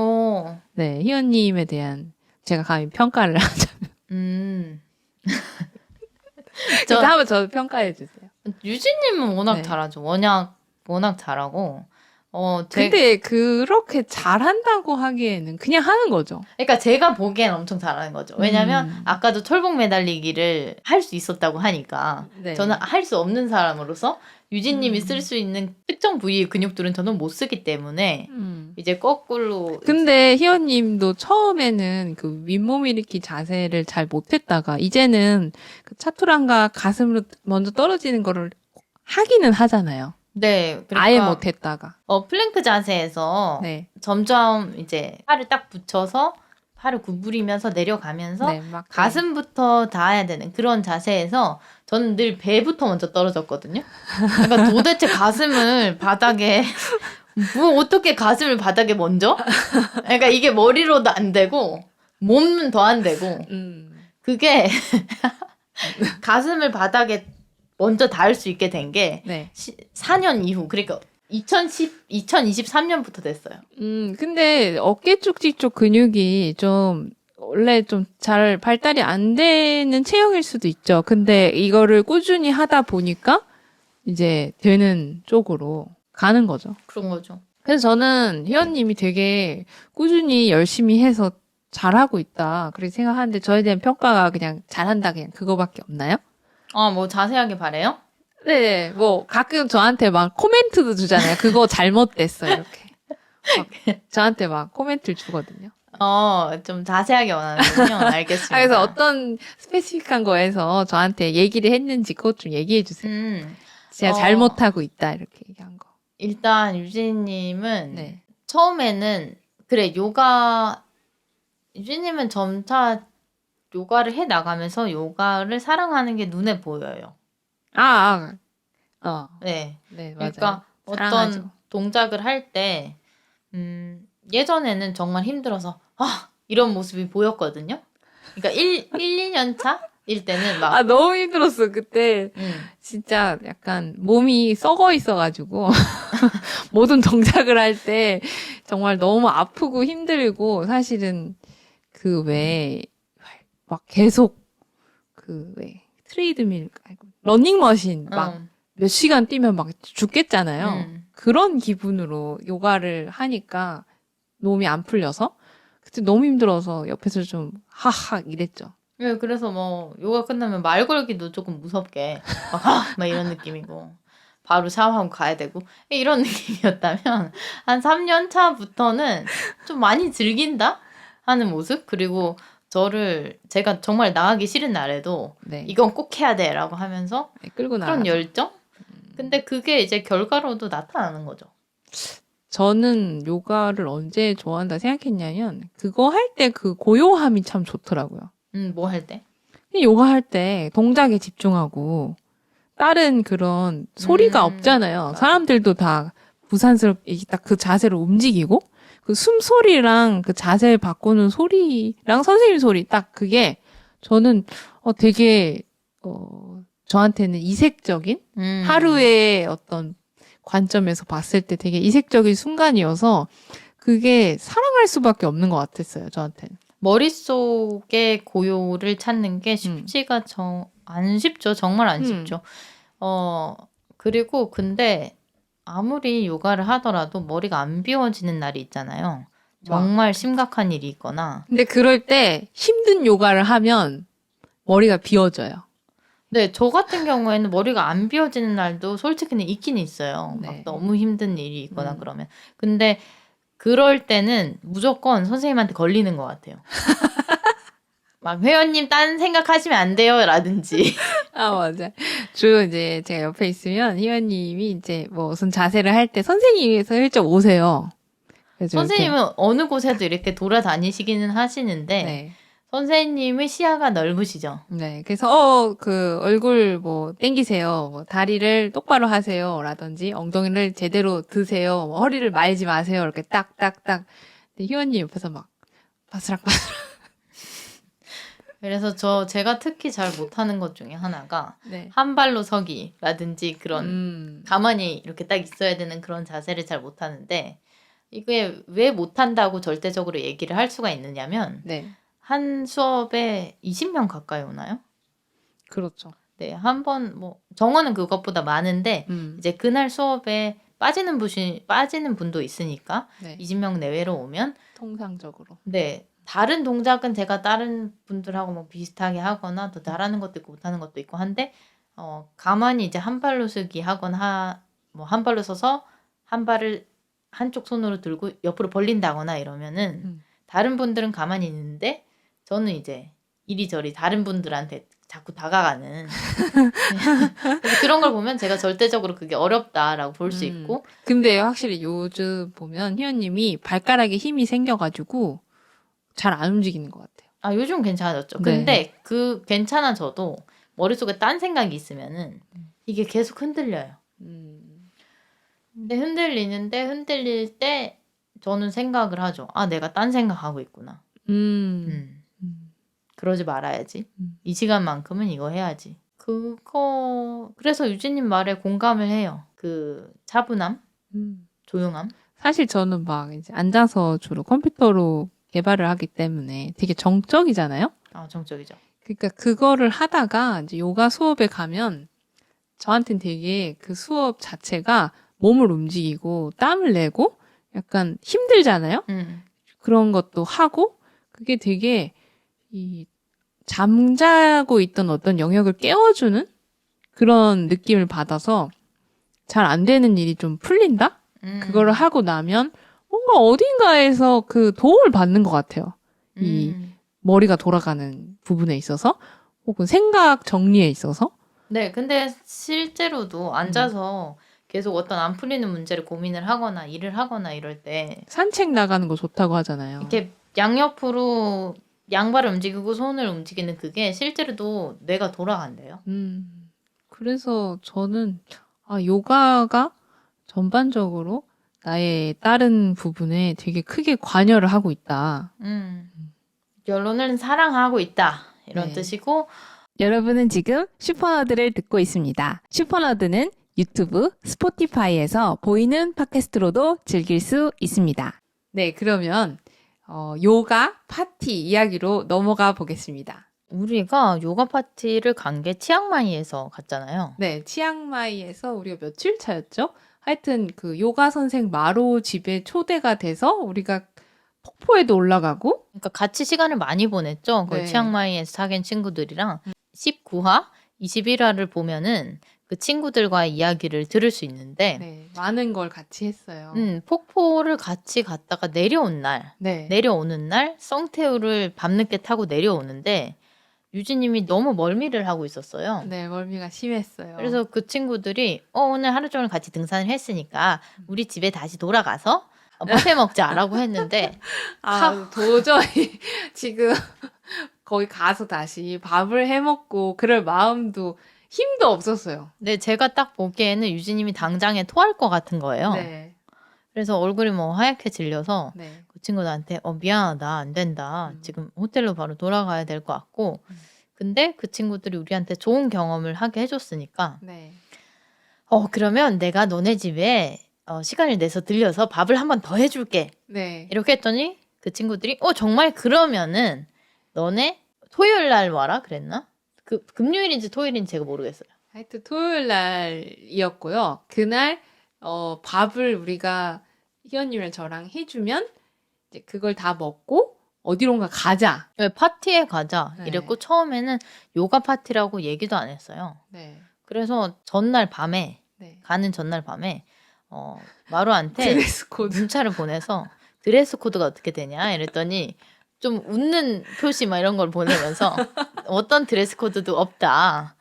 A: 네, 희연님에 대한 제가 감히 평가를 하자면 한번 저 평가해 주세요.
B: 유진님은 워낙
A: 네.
B: 잘하죠. 워낙 잘하고
A: 근데 그렇게 잘한다고 하기에는 그냥 하는 거죠.
B: 그러니까 제가 보기엔 엄청 잘하는 거죠. 왜냐면 아까도 철봉 매달리기를 할 수 있었다고 하니까
A: 네.
B: 저는 할 수 없는 사람으로서 유진님이 쓸 수 있는 특정 부위의 근육들은 저는 못 쓰기 때문에 이제 거꾸로
A: 근데 희연님도 처음에는 그 윗몸 일으키 자세를 잘 못했다가 이제는 그 차투랑과 가슴으로 먼저 떨어지는 거를 하기는 하잖아요.
B: 네, 그러니까
A: 아예 못했다가.
B: 플랭크 자세에서
A: 네.
B: 점점 이제 팔을 딱 붙여서 팔을 구부리면서 내려가면서
A: 네, 막
B: 가슴부터 닿아야 되는 그런 자세에서 저는 늘 배부터 먼저 떨어졌거든요. 그러니까 도대체 가슴을 바닥에 어떻게 가슴을 바닥에 먼저? 그러니까 이게 머리로도 안 되고 몸은 더 안 되고 그게 가슴을 바닥에 먼저 닿을 수 있게 된 게
A: 네.
B: 4년 이후 그러니까 2023년부터 됐어요.
A: 근데 어깨 쪽지 쪽 근육이 좀 원래 좀 잘 발달이 안 되는 체형일 수도 있죠. 근데 이거를 꾸준히 하다 보니까 이제 되는 쪽으로 가는 거죠.
B: 그런 거죠.
A: 그래서 저는 희원님이 되게 꾸준히 열심히 해서 잘하고 있다. 그렇게 생각하는데 저에 대한 평가가 그냥 잘한다 그냥 그거밖에 없나요?
B: 뭐 자세하게 바래요?
A: 네, 뭐 가끔 저한테 막 코멘트도 주잖아요. 그거 잘못됐어 이렇게. 막 저한테 막 코멘트를 주거든요.
B: 좀 자세하게 원하는군요. 알겠습니다.
A: 그래서 어떤 스페시픽한 거에서 저한테 얘기를 했는지 그것 좀 얘기해 주세요. 제가 잘못하고 있다 이렇게 얘기한 거.
B: 일단 유진님은
A: 네.
B: 처음에는 그래 유진님은 점차 요가를 해 나가면서 요가를 사랑하는 게 눈에 보여요. 네.
A: 네, 맞아요.
B: 그러니까
A: 사랑하죠.
B: 어떤 동작을 할 때 예전에는 정말 힘들어서 이런 모습이 보였거든요. 그러니까 1, 2년 차일 때는 막
A: 너무 힘들었어. 그때 진짜 약간 몸이 썩어 있어가지고 모든 동작을 할 때 정말 너무 아프고 힘들고 사실은 그 외에 막 계속 그 왜 트레이드밀 러닝머신 막 몇 시간 뛰면 막 죽겠잖아요. 그런 기분으로 요가를 하니까 몸이 안 풀려서 그때 너무 힘들어서 옆에서 좀 하하 이랬죠.
B: 네, 그래서 뭐 요가 끝나면 말 걸기도 조금 무섭게 막 이런 느낌이고 바로 샤워하고 가야 되고 이런 느낌이었다면 한 3년 차부터는 좀 많이 즐긴다 하는 모습 그리고 제가 정말 나가기 싫은 날에도
A: 네.
B: 이건 꼭 해야 돼라고 하면서
A: 끌고
B: 그런
A: 나가죠.
B: 열정? 근데 그게 이제 결과로도 나타나는 거죠.
A: 저는 요가를 언제 좋아한다 생각했냐면 그거 할 때 그 고요함이 참 좋더라고요.
B: 뭐 할 때?
A: 요가 할 때 동작에 집중하고 다른 그런 소리가 없잖아요.
B: 맞아.
A: 사람들도 다 부산스럽게 딱 그 자세로 움직이고 그 숨소리랑 그 자세 바꾸는 소리랑 선생님 소리 딱 그게 저는 되게 저한테는 이색적인 하루의 어떤 관점에서 봤을 때 되게 이색적인 순간이어서 그게 사랑할 수밖에 없는 것 같았어요, 저한테는.
B: 머릿속의 고요를 찾는 게 쉽지가 안 쉽죠. 정말 안 쉽죠. 그리고 근데 아무리 요가를 하더라도 머리가 안 비워지는 날이 있잖아요. 정말 심각한 일이 있거나.
A: 근데 그럴 때 힘든 요가를 하면 머리가 비워져요.
B: 네, 저 같은 경우에는 머리가 안 비워지는 날도 솔직히는 있긴 있어요.
A: 네.
B: 막 너무 힘든 일이 있거나 그러면. 근데 그럴 때는 무조건 선생님한테 걸리는 것 같아요. 막 회원님 딴 생각하시면 안 돼요 라든지.
A: 맞아. 주로 이제 제가 옆에 있으면 희원님이 이제 뭐 무슨 자세를 할 때 선생님에서 일찍 오세요.
B: 선생님은 이렇게. 어느 곳에도 이렇게 돌아다니시기는 하시는데
A: 네.
B: 선생님의 시야가 넓으시죠.
A: 네. 그래서 그 얼굴 뭐 땡기세요. 뭐 다리를 똑바로 하세요. 라든지 엉덩이를 제대로 드세요. 뭐 허리를 말지 마세요. 이렇게 딱딱딱. 근데 희원님 옆에서 막 바스락바스락.
B: 그래서 제가 특히 잘 못하는 것 중에 하나가
A: 네.
B: 한 발로 서기라든지 그런 가만히 이렇게 딱 있어야 되는 그런 자세를 잘 못하는데 이게 왜 못한다고 절대적으로 얘기를 할 수가 있느냐면
A: 네.
B: 한 수업에 20명 가까이 오나요?
A: 그렇죠.
B: 네, 한 번 뭐 정원은 그것보다 많은데 이제 그날 수업에 빠지는 분도 있으니까
A: 네.
B: 20명 내외로 오면
A: 통상적으로.
B: 네. 다른 동작은 제가 다른 분들하고 뭐 비슷하게 하거나 더 잘하는 것도 있고 못하는 것도 있고 한데 가만히 이제 한 발로 서기 하거나 뭐 한 발로 서서 한 발을 한쪽 손으로 들고 옆으로 벌린다거나 이러면은 다른 분들은 가만히 있는데 저는 이제 이리저리 다른 분들한테 자꾸 다가가는 그래서 그런 걸 보면 제가 절대적으로 그게 어렵다라고 볼 수 있고
A: 근데 확실히 요즘 보면 희연님이 발가락에 힘이 생겨가지고 잘 안 움직이는 것 같아요.
B: 요즘 괜찮아졌죠.
A: 네.
B: 근데 그 괜찮아져도 머릿속에 딴 생각이 있으면은 이게 계속 흔들려요. 근데 흔들릴 때 저는 생각을 하죠. 내가 딴 생각하고 있구나. 그러지 말아야지. 이 시간만큼은 이거 해야지. 그래서 유진님 말에 공감을 해요. 그 차분함? 조용함.
A: 사실 저는 막 이제 앉아서 주로 컴퓨터로 개발을 하기 때문에 되게 정적이잖아요.
B: 아, 정적이죠.
A: 그러니까 그거를 하다가 이제 요가 수업에 가면 저한테는 되게 그 수업 자체가 몸을 움직이고 땀을 내고 약간 힘들잖아요. 그런 것도 하고 그게 되게 이 잠자고 있던 어떤 영역을 깨워주는 그런 느낌을 받아서 잘 안 되는 일이 좀 풀린다? 그거를 하고 나면 뭔가 어딘가에서 그 도움을 받는 것 같아요. 이 머리가 돌아가는 부분에 있어서 혹은 생각 정리에 있어서.
B: 네, 근데 실제로도 앉아서 계속 어떤 안 풀리는 문제를 고민을 하거나 일을 하거나 이럴 때
A: 산책 나가는 거 좋다고 하잖아요.
B: 이렇게 양옆으로 양발을 움직이고 손을 움직이는 그게 실제로도 뇌가 돌아간대요.
A: 그래서 저는 요가가 전반적으로 나의 다른 부분에 되게 크게 관여를 하고 있다.
B: 결론은 사랑하고 있다. 이런
A: 네.
B: 뜻이고
C: 여러분은 지금 슈퍼너드를 듣고 있습니다. 슈퍼너드는 유튜브, 스포티파이에서 보이는 팟캐스트로도 즐길 수 있습니다.
A: 네, 그러면 요가 파티 이야기로 넘어가 보겠습니다.
B: 우리가 요가 파티를 간 게 치앙마이에서 갔잖아요.
A: 네, 치앙마이에서 우리가 며칠 차였죠? 하여튼 그 요가 선생 마로 집에 초대가 돼서 우리가 폭포에도 올라가고
B: 그러니까 같이 시간을 많이 보냈죠. 그
A: 네.
B: 치앙마이에서 사귄 친구들이랑 19화, 21화를 보면은 그 친구들과의 이야기를 들을 수 있는데
A: 네, 많은 걸 같이 했어요.
B: 폭포를 같이 갔다가 내려오는 날 썽태우를 밤늦게 타고 내려오는데 유진님이 너무 멀미를 하고 있었어요.
A: 네, 멀미가 심했어요.
B: 그래서 그 친구들이 오늘 하루 종일 같이 등산을 했으니까 우리 집에 다시 돌아가서 밥해 먹자라고 했는데
A: 도저히 지금 거기 가서 다시 밥을 해 먹고 그럴 마음도 힘도 없었어요.
B: 네, 제가 딱 보기에는 유진님이 당장에 토할 것 같은 거예요.
A: 네.
B: 그래서 얼굴이 뭐 하얗게 질려서
A: 네.
B: 그 친구들한테 미안하다, 안 된다. 지금 호텔로 바로 돌아가야 될 것 같고 근데 그 친구들이 우리한테 좋은 경험을 하게 해줬으니까
A: 네.
B: 그러면 내가 너네 집에 시간을 내서 들려서 밥을 한 번 더 해줄게.
A: 네.
B: 이렇게 했더니 그 친구들이 정말 그러면은 너네 토요일 날 와라 그랬나? 그 금요일인지 토요일인지 제가 모르겠어요.
A: 하여튼 토요일 날이었고요. 그날 밥을 우리가 희연이랑 저랑 해주면 이제 그걸 다 먹고 어디론가 가자.
B: 네, 파티에 가자
A: 네.
B: 이랬고 처음에는 요가 파티라고 얘기도 안 했어요.
A: 네.
B: 그래서 전날 밤에
A: 네.
B: 가는 전날 밤에 마루한테
A: 드레스 코드.
B: 문자를 보내서 드레스 코드가 어떻게 되냐 이랬더니 좀 웃는 표시 막 이런 걸 보내면서 어떤 드레스 코드도 없다.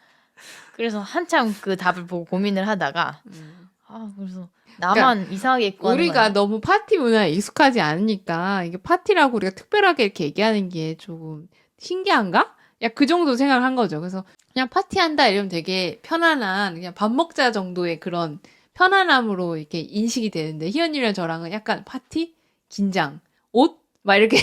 B: 그래서 한참 그 답을 보고 고민을 하다가 그래서 나만 이상하게 입고 하는
A: 우리가
B: 거야.
A: 너무 파티 문화에 익숙하지 않으니까 이게 파티라고 우리가 특별하게 이렇게 얘기하는 게 조금 신기한가? 야, 그 정도 생각을 한 거죠. 그래서 그냥 파티한다 이러면 되게 편안한 그냥 밥 먹자 정도의 그런 편안함으로 이렇게 인식이 되는데 희연이랑 저랑은 약간 파티? 긴장? 옷? 막 이렇게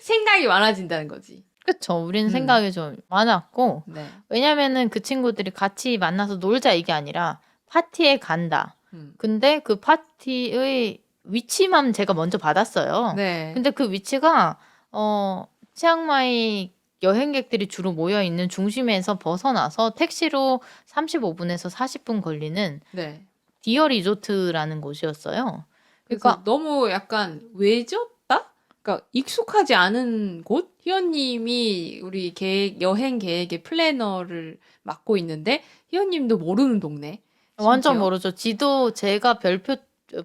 A: 생각이 많아진다는 거지.
B: 그쵸. 우리는 생각이 좀 많았고
A: 네.
B: 왜냐면은 그 친구들이 같이 만나서 놀자 이게 아니라 파티에 간다. 근데 그 파티의 위치만 제가 먼저 받았어요.
A: 네.
B: 근데 그 위치가 치앙마이 여행객들이 주로 모여 있는 중심에서 벗어나서 택시로 35분에서 40분 걸리는
A: 네.
B: 디어 리조트라는 곳이었어요.
A: 그래서
B: 그러니까
A: 너무 약간 외졌다? 그러니까 익숙하지 않은 곳? 희연님이 우리 여행 계획의 플래너를 맡고 있는데 희연님도 모르는 동네.
B: 완전
A: 심지어.
B: 모르죠. 지도 제가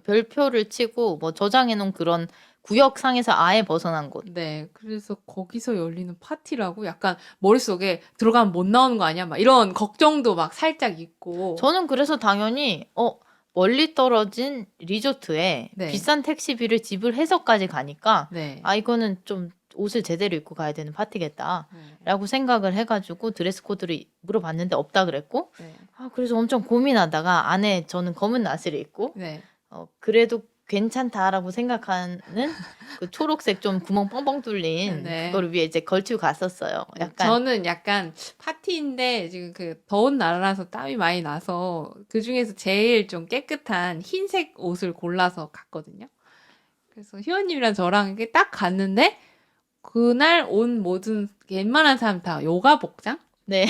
B: 별표를 치고 뭐 저장해 놓은 그런 구역상에서 아예 벗어난 곳.
A: 네, 그래서 거기서 열리는 파티라고 약간 머릿속에 들어가면 못 나오는 거 아니야? 막 이런 걱정도 막 살짝 있고.
B: 저는 그래서 당연히 멀리 떨어진 리조트에
A: 네.
B: 비싼 택시비를 지불해서까지 가니까
A: 네.
B: 이거는 좀 옷을 제대로 입고 가야 되는 파티겠다
A: 네.
B: 라고 생각을 해가지고 드레스 코드를 물어봤는데 없다 그랬고
A: 네.
B: 그래서 엄청 고민하다가 안에 저는 검은 나시를 입고
A: 네.
B: 그래도 괜찮다라고 생각하는 그 초록색 좀 구멍 뻥뻥 뚫린
A: 네.
B: 그거를 위에 이제 걸치고 갔었어요. 약간
A: 저는 약간 파티인데 지금 그 더운 나라라서 땀이 많이 나서 그 중에서 제일 좀 깨끗한 흰색 옷을 골라서 갔거든요. 그래서 희원님이랑 저랑 이렇게 딱 갔는데 그날 온 모든 웬만한 사람 다 요가 복장?
B: 네.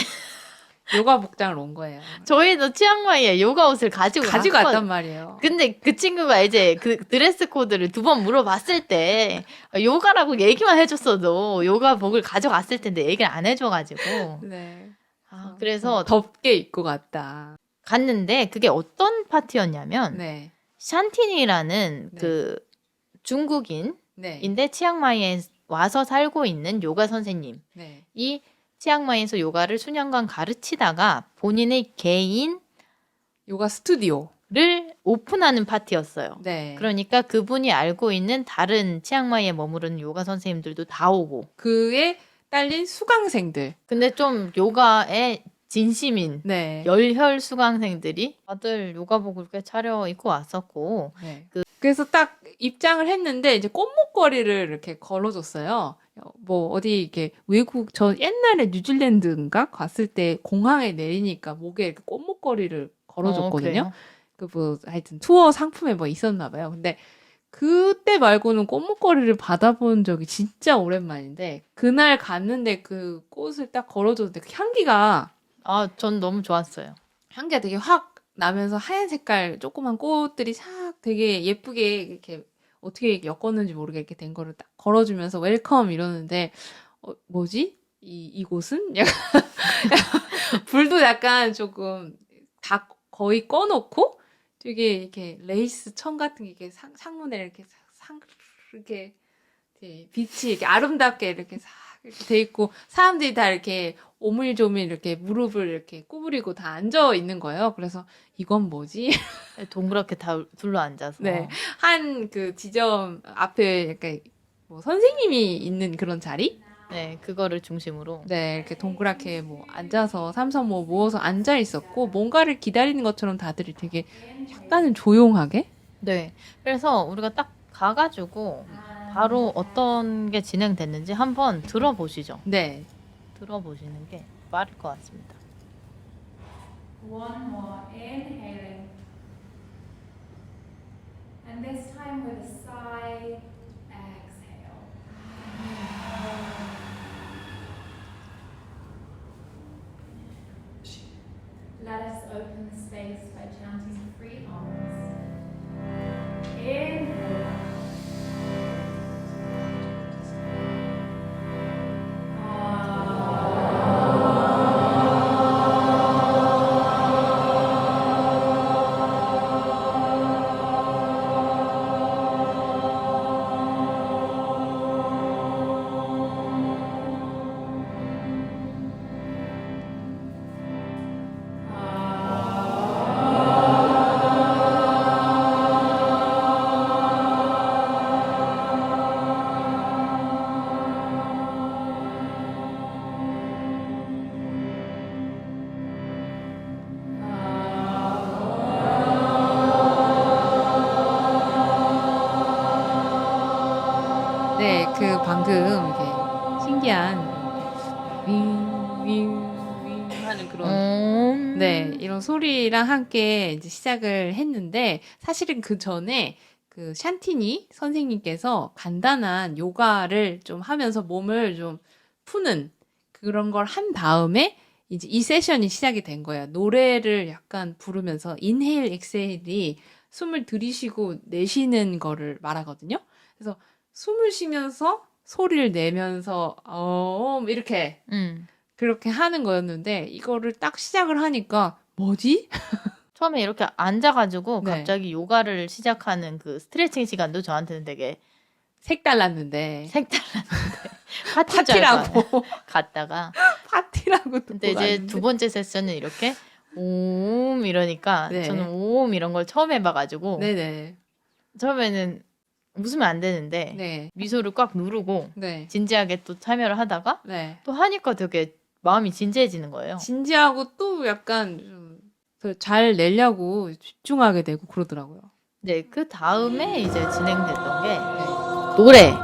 A: 요가 복장을 온 거예요.
B: 저희도 치앙마이에 요가 옷을 가지고
A: 갔단 말이에요.
B: 근데 그 친구가 이제 그 드레스 코드를 2번 물어봤을 때 요가라고 얘기만 해줬어도 요가복을 가져갔을 텐데 얘기를 안 해줘가지고
A: 네.
B: 그래서
A: 덥게 입고 갔다.
B: 갔는데 그게 어떤 파티였냐면
A: 네.
B: 샨티니라는
A: 네.
B: 그 중국인인데
A: 네.
B: 치앙마이에 와서 살고 있는 요가 선생님이
A: 네.
B: 치앙마이에서 요가를 수년간 가르치다가 본인의 개인
A: 요가 스튜디오.
B: 를 오픈하는 파티였어요.
A: 네.
B: 그러니까 그분이 알고 있는 다른 치앙마이에 머무르는 요가 선생님들도 다 오고
A: 그에 딸린 수강생들.
B: 근데 좀 요가에 진심인
A: 네.
B: 열혈 수강생들이 다들 요가복을 꽤 차려 입고 왔었고
A: 네. 그래서 딱 입장을 했는데 이제 꽃목걸이를 이렇게 걸어줬어요. 뭐 어디 이렇게 외국 저 옛날에 뉴질랜드인가 갔을 때 공항에 내리니까 목에 이렇게 꽃목걸이를 걸어줬거든요.
B: 그래요?
A: 그 뭐 하여튼 투어 상품에 뭐 있었나 봐요. 근데 그때 말고는 꽃목걸이를 받아본 적이 진짜 오랜만인데 그날 갔는데 그 꽃을 딱 걸어줬는데 그 향기가
B: 전 너무 좋았어요.
A: 되게 확 나면서 하얀 색깔 조그만 꽃들이 싹 되게 예쁘게 이렇게 어떻게 엮었는지 모르게 이렇게 된 거를 딱 걸어주면서 웰컴 이러는데 뭐지? 이곳은? 약간 불도 약간 조금 다 거의 꺼놓고 되게 이렇게 레이스 천 같은 게 이렇게 상문에 이렇게 이렇게 빛이 이렇게 아름답게 이렇게 싹 이렇게 돼 있고 사람들이 다 이렇게 오밀조밀 이렇게 무릎을 이렇게 구부리고 다 앉아 있는 거예요. 그래서 이건 뭐지?
B: 동그랗게 다 둘러 앉아서.
A: 네. 한 그 지점 앞에 약간 뭐 선생님이 있는 그런 자리?
B: 네, 그거를 중심으로.
A: 네, 이렇게 동그랗게 뭐 앉아서 삼삼오오 모어서 앉아 있었고 뭔가를 기다리는 것처럼 다들 되게 약간은 조용하게?
B: 네. 그래서 우리가 딱 가가지고 바로 어떤 게 진행됐는지 한번 들어보시죠.
A: 네.
B: 들어보시는 게 빠를 것 같습니다.
D: One more, inhaling. And this time with a sigh, exhale. Let us open the space by chanting three arms. Inhale.
A: 네, 그 방금 이게 신기한 윙윙윙 하는 그런 네, 이런 소리랑 함께 이제 시작을 했는데 사실은 그 전에 그 샨티니 선생님께서 간단한 요가를 좀 하면서 몸을 좀 푸는 그런 걸 한 다음에 이제 이 세션이 시작이 된 거예요. 노래를 약간 부르면서 인헤일 엑세일이 숨을 들이쉬고 내쉬는 거를 말하거든요. 그래서 숨을 쉬면서 소리를 내면서 이렇게 그렇게 하는 거였는데 이거를 딱 시작을 하니까 뭐지?
B: 처음에 이렇게 앉아가지고
A: 네.
B: 갑자기 요가를 시작하는 그 스트레칭 시간도 저한테는 되게
A: 색달랐는데
B: 색달랐는데 파티인 줄 알고
A: 파티라고
B: 갔다가
A: 파티라고 듣고
B: 근데 이제
A: 갔는데.
B: 두 번째 세션은 이렇게 옴 이러니까
A: 네.
B: 저는 옴 이런 걸 처음 해봐가지고
A: 네네
B: 처음에는 웃으면 안 되는데
A: 네.
B: 미소를 꽉 누르고
A: 네.
B: 진지하게 또 참여를 하다가
A: 네.
B: 또 하니까 되게 마음이 진지해지는 거예요.
A: 진지하고 또 약간 좀 잘 내려고 집중하게 되고 그러더라고요.
B: 네, 그 다음에 이제 진행됐던 게 노래.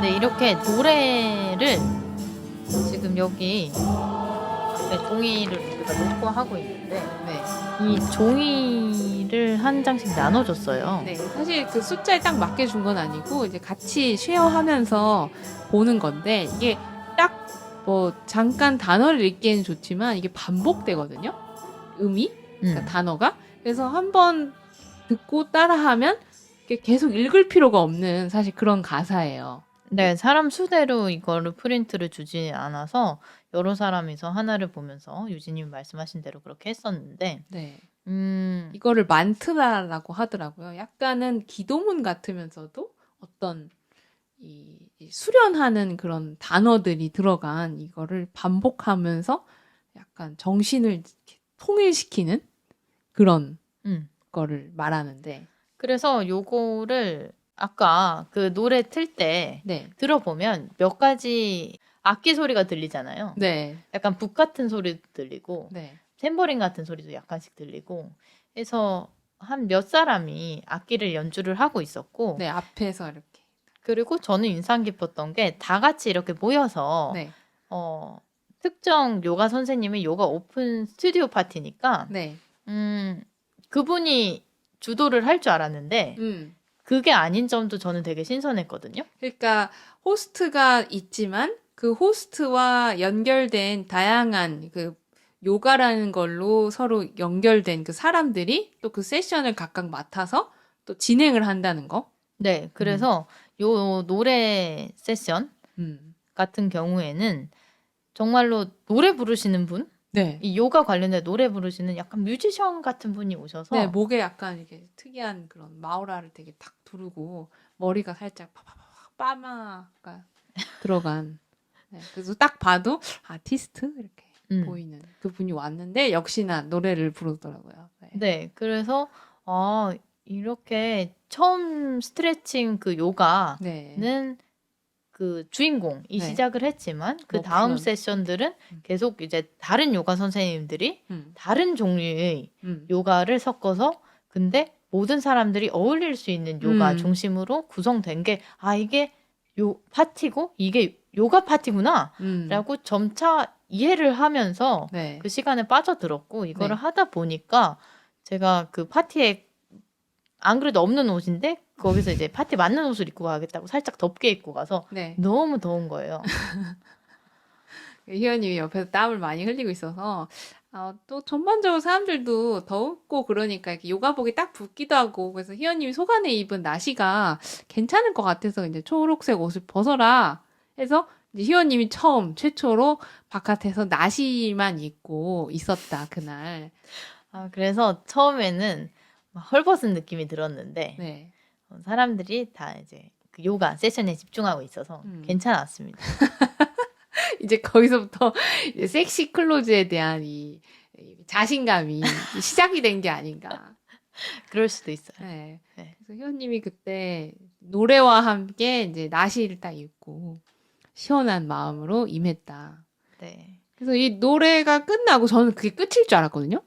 B: 네, 이렇게 노래를 지금 여기 종이를 우리가 놓고 하고 있는데 이 종이를 한 장씩 나눠줬어요.
A: 네, 사실 그 숫자에 딱 맞게 준 건 아니고 이제 같이 쉐어하면서 보는 건데 이게 딱 뭐 잠깐 단어를 읽기에는 좋지만 이게 반복되거든요. 음이 그러니까 단어가 그래서 한번 듣고 따라하면 이게 계속 읽을 필요가 없는 사실 그런 가사예요.
B: 네, 사람 수대로 이거를 프린트를 주지 않아서 여러 사람이서 하나를 보면서 유진님 말씀하신 대로 그렇게 했었는데
A: 네. 이거를 만트라라고 하더라고요. 약간은 기도문 같으면서도 어떤 이 수련하는 그런 단어들이 들어간 이거를 반복하면서 약간 정신을 이렇게 통일시키는 그런 거를 말하는데
B: 그래서 요거를 아까 그 노래 틀 때
A: 네.
B: 들어보면 몇 가지 악기 소리가 들리잖아요.
A: 네.
B: 약간 북 같은 소리도 들리고
A: 네.
B: 탬버린 같은 소리도 약간씩 들리고 그래서 한 몇 사람이 악기를 연주를 하고 있었고
A: 네, 앞에서 이렇게.
B: 그리고 저는 인상 깊었던 게 다 같이 이렇게 모여서
A: 네.
B: 특정 요가 선생님의 요가 오픈 스튜디오 파티니까
A: 네.
B: 그분이 주도를 할 줄 알았는데 그게 아닌 점도 저는 되게 신선했거든요.
A: 그러니까 호스트가 있지만 그 호스트와 연결된 다양한 그 요가라는 걸로 서로 연결된 그 사람들이 또 그 세션을 각각 맡아서 또 진행을 한다는 거.
B: 네, 그래서 요 노래 세션 같은 경우에는 정말로 노래 부르시는 분,
A: 네.
B: 이 요가 관련된 노래 부르시는 약간 뮤지션 같은 분이 오셔서
A: 네, 목에 약간 이렇게 특이한 그런 마우라를 되게 탁 두르고 머리가 살짝 파파파 빠마가 들어간. 네, 그래서 딱 봐도 아티스트 이렇게 보이는 그분이 왔는데 역시나 노래를 부르더라고요. 네,
B: 네, 그래서 이렇게 처음 스트레칭 그 요가는
A: 네.
B: 그 주인공이
A: 네.
B: 시작을 했지만 그
A: 뭐
B: 다음
A: 그런.
B: 세션들은 계속 이제 다른 요가 선생님들이 다른 종류의 요가를 섞어서 근데 모든 사람들이 어울릴 수 있는 요가 중심으로 구성된 게 이게 요 파티고 이게 요가 파티구나 라고 점차 이해를 하면서
A: 네.
B: 그 시간에 빠져들었고 이거를
A: 네.
B: 하다 보니까 제가 그 파티에 안 그래도 없는 옷인데 거기서 이제 파티 맞는 옷을 입고 가겠다고 살짝 덥게 입고 가서
A: 네.
B: 너무 더운 거예요.
A: 희연님이 옆에서 땀을 많이 흘리고 있어서 또 전반적으로 사람들도 덥고 그러니까 이렇게 요가복이 딱 붙기도 하고 그래서 희연님이 속안에 입은 나시가 괜찮을 것 같아서 이제 초록색 옷을 벗어라 해서 이제 희연님이 최초로 바깥에서 나시만 입고 있었다 그날.
B: 그래서 처음에는 막 헐벗은 느낌이 들었는데
A: 네.
B: 사람들이 다 이제 그 요가 세션에 집중하고 있어서 괜찮았습니다.
A: 이제 거기서부터 이제 섹시 클로즈에 대한 이 자신감이 시작이 된 게 아닌가.
B: 그럴 수도 있어요.
A: 네.
B: 네.
A: 그래서 희원님이 그때 노래와 함께 이제 나시를 딱 입고 시원한 마음으로 임했다.
B: 네.
A: 그래서 이 노래가 끝나고 저는 그게 끝일 줄 알았거든요.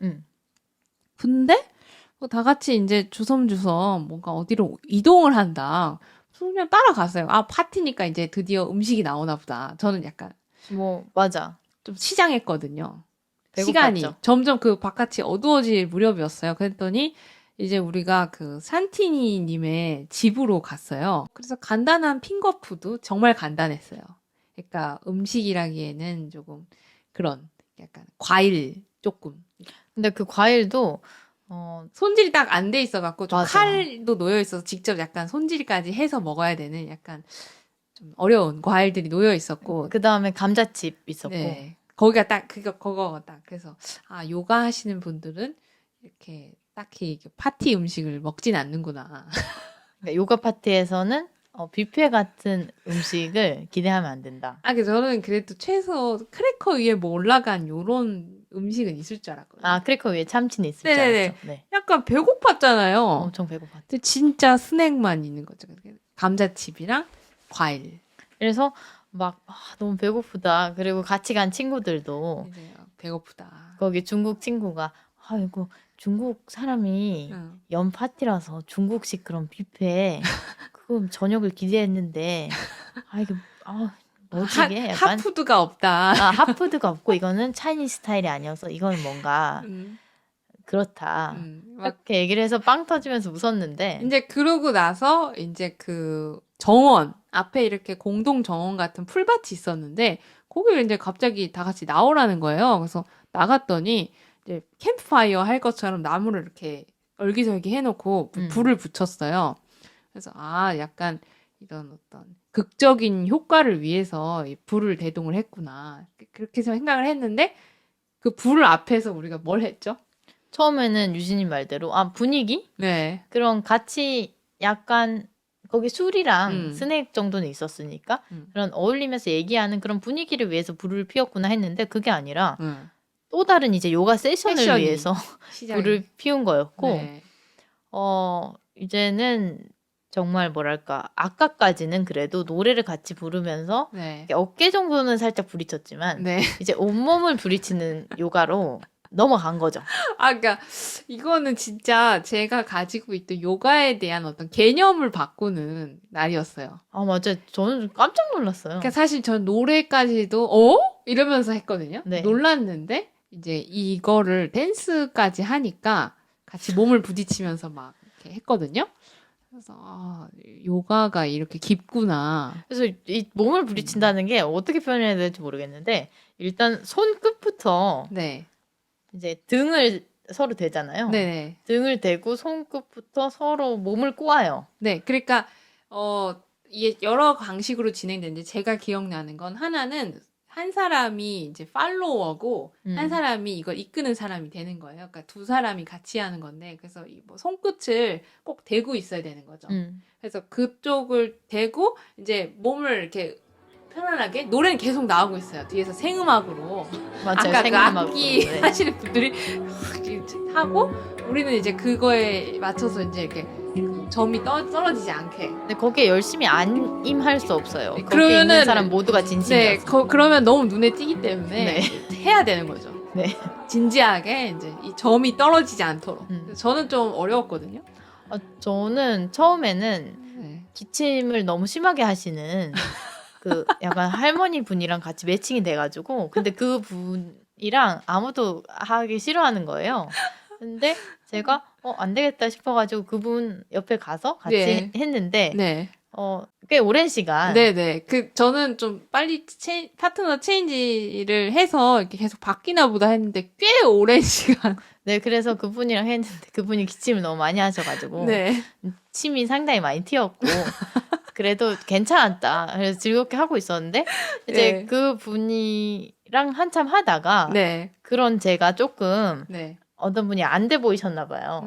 A: 근데 다 같이 이제 주섬주섬 뭔가 어디로 이동을 한다. 그냥 따라갔어요. 아, 파티니까 이제 드디어 음식이 나오나 보다. 저는 약간
B: 뭐 맞아.
A: 좀 시장했거든요.
B: 배고팠죠.
A: 시간이 점점 그 바깥이 어두워질 무렵이었어요. 그랬더니 이제 우리가 그 산티니님의 집으로 갔어요. 그래서 간단한 핑거푸드 정말 간단했어요. 그러니까 음식이라기에는 조금 그런 약간 과일 조금
B: 근데 그 과일도
A: 손질이 딱 안 돼 있어갖고 좀
B: 맞아.
A: 칼도 놓여 있어서 직접 약간 손질까지 해서 먹어야 되는 약간 좀 어려운 과일들이 놓여 있었고
B: 그 다음에 감자칩 있었고
A: 네. 거기가 딱 그거 딱 그래서 아 요가 하시는 분들은 이렇게 딱히 이렇게 파티 음식을 먹진 않는구나.
B: 그러니까 요가 파티에서는 뷔페 같은 음식을 기대하면 안 된다.
A: 아, 저는 그래도 최소 크래커 위에 뭐 올라간 요런 음식은 있을 줄 알았거든요.
B: 아 크래커 위에 참치는 있을 줄
A: 네네네.
B: 알았죠. 네.
A: 약간 배고팠잖아요.
B: 엄청 배고팠죠.
A: 근데 진짜 스낵만 있는 거죠. 감자칩이랑 과일.
B: 그래서 막 너무 배고프다. 그리고 같이 간 친구들도
A: 이제 배고프다.
B: 거기 중국 친구가 아이고 중국 사람이
A: 응.
B: 연 파티라서 중국식 그런 뷔페 그거 저녁을 기대했는데 이게 뭐지 이게 약간
A: 핫푸드가 없다.
B: 핫푸드가 없고 이거는 차이니즈 스타일이 아니어서 이건 뭔가 그렇다.
A: 막
B: 이렇게 얘기를 해서 빵 터지면서 웃었는데
A: 이제 그러고 나서 이제 그 정원 앞에 이렇게 공동 정원 같은 풀밭이 있었는데 거기를 이제 갑자기 다 같이 나오라는 거예요. 그래서 나갔더니 이제 캠프파이어 할 것처럼 나무를 이렇게 얼기설기 해놓고 불을 붙였어요. 그래서 약간 이런 어떤 극적인 효과를 위해서 이 불을 대동을 했구나. 그렇게 생각을 했는데 그 불 앞에서 우리가 뭘 했죠?
B: 처음에는 유진님 말대로 분위기?
A: 네.
B: 그런 같이 약간 거기 술이랑 스낵 정도는 있었으니까 그런 어울리면서 얘기하는 그런 분위기를 위해서 불을 피웠구나 했는데 그게 아니라 또 다른 이제 요가 세션을 위해서 불을 피운 거였고
A: 네.
B: 이제는 정말 뭐랄까 아까까지는 그래도 노래를 같이 부르면서
A: 네.
B: 어깨 정도는 살짝 부딪혔지만
A: 네.
B: 이제 온몸을 부딪히는 요가로 넘어간 거죠.
A: 그러니까 이거는 진짜 제가 가지고 있던 요가에 대한 어떤 개념을 바꾸는 날이었어요.
B: 맞아요. 저는 깜짝 놀랐어요.
A: 그러니까 사실 전 노래까지도 이러면서 했거든요.
B: 네.
A: 놀랐는데 이제 이거를 댄스까지 하니까 같이 몸을 부딪히면서 막 이렇게 했거든요. 그래서 요가가 이렇게 깊구나.
B: 그래서 이 몸을 부딪힌다는 게 어떻게 표현해야 될지 모르겠는데 일단 손끝부터
A: 네.
B: 이제 등을 서로 대잖아요.
A: 네.
B: 등을 대고 손끝부터 서로 몸을 꼬아요.
A: 네. 그러니까 이게 여러 방식으로 진행되는데 제가 기억나는 건 하나는 한 사람이 이제 팔로워고 한 사람이 이걸 이끄는 사람이 되는 거예요. 그러니까 두 사람이 같이 하는 건데 그래서 뭐 손끝을 꼭 대고 있어야 되는 거죠. 그래서 그쪽을 대고 이제 몸을 이렇게 편안하게 노래는 계속 나오고 있어요. 뒤에서 생음악으로.
B: 맞아요.
A: 아까 그
B: 생음악으로.
A: 악기
B: 네.
A: 하시는 분들이 하고 우리는 이제 그거에 맞춰서 이제 이렇게 점이 떨어지지 않게.
B: 근데 거기에 열심히 안 임할 수 없어요.
A: 네,
B: 거기에 있는
A: 그러면은-
B: 사람 모두가
A: 네,
B: 진심이어서.
A: 그러면 너무 눈에 띄기 때문에
B: 네.
A: 해야 되는 거죠.
B: 네.
A: 진지하게 이제 이 점이 떨어지지 않도록.
B: 음.
A: 그래서 저는 좀 어려웠거든요.
B: 저는 처음에는
A: 네.
B: 기침을 너무 심하게 하시는 그 약간 할머니 분이랑 같이 매칭이 돼가지고 근데 그 분이랑 아무도 하기 싫어하는 거예요. 근데 제가 안 되겠다 싶어가지고 그분 옆에 가서 같이
A: 네.
B: 했는데
A: 네.
B: 꽤 오랜 시간
A: 네네. 저는 좀 빨리 파트너 체인지를 해서 이렇게 계속 바뀌나 보다 했는데 꽤 오랜 시간.
B: 네 그래서 그분이랑 했는데 그분이 기침을 너무 많이 하셔가지고
A: 네.
B: 침이 상당히 많이 튀었고 그래도 괜찮았다. 그래서 즐겁게 하고 있었는데 이제
A: 네.
B: 그 분이랑 한참 하다가
A: 네.
B: 그런 제가 조금
A: 네.
B: 어떤 분이 안 돼 보이셨나 봐요.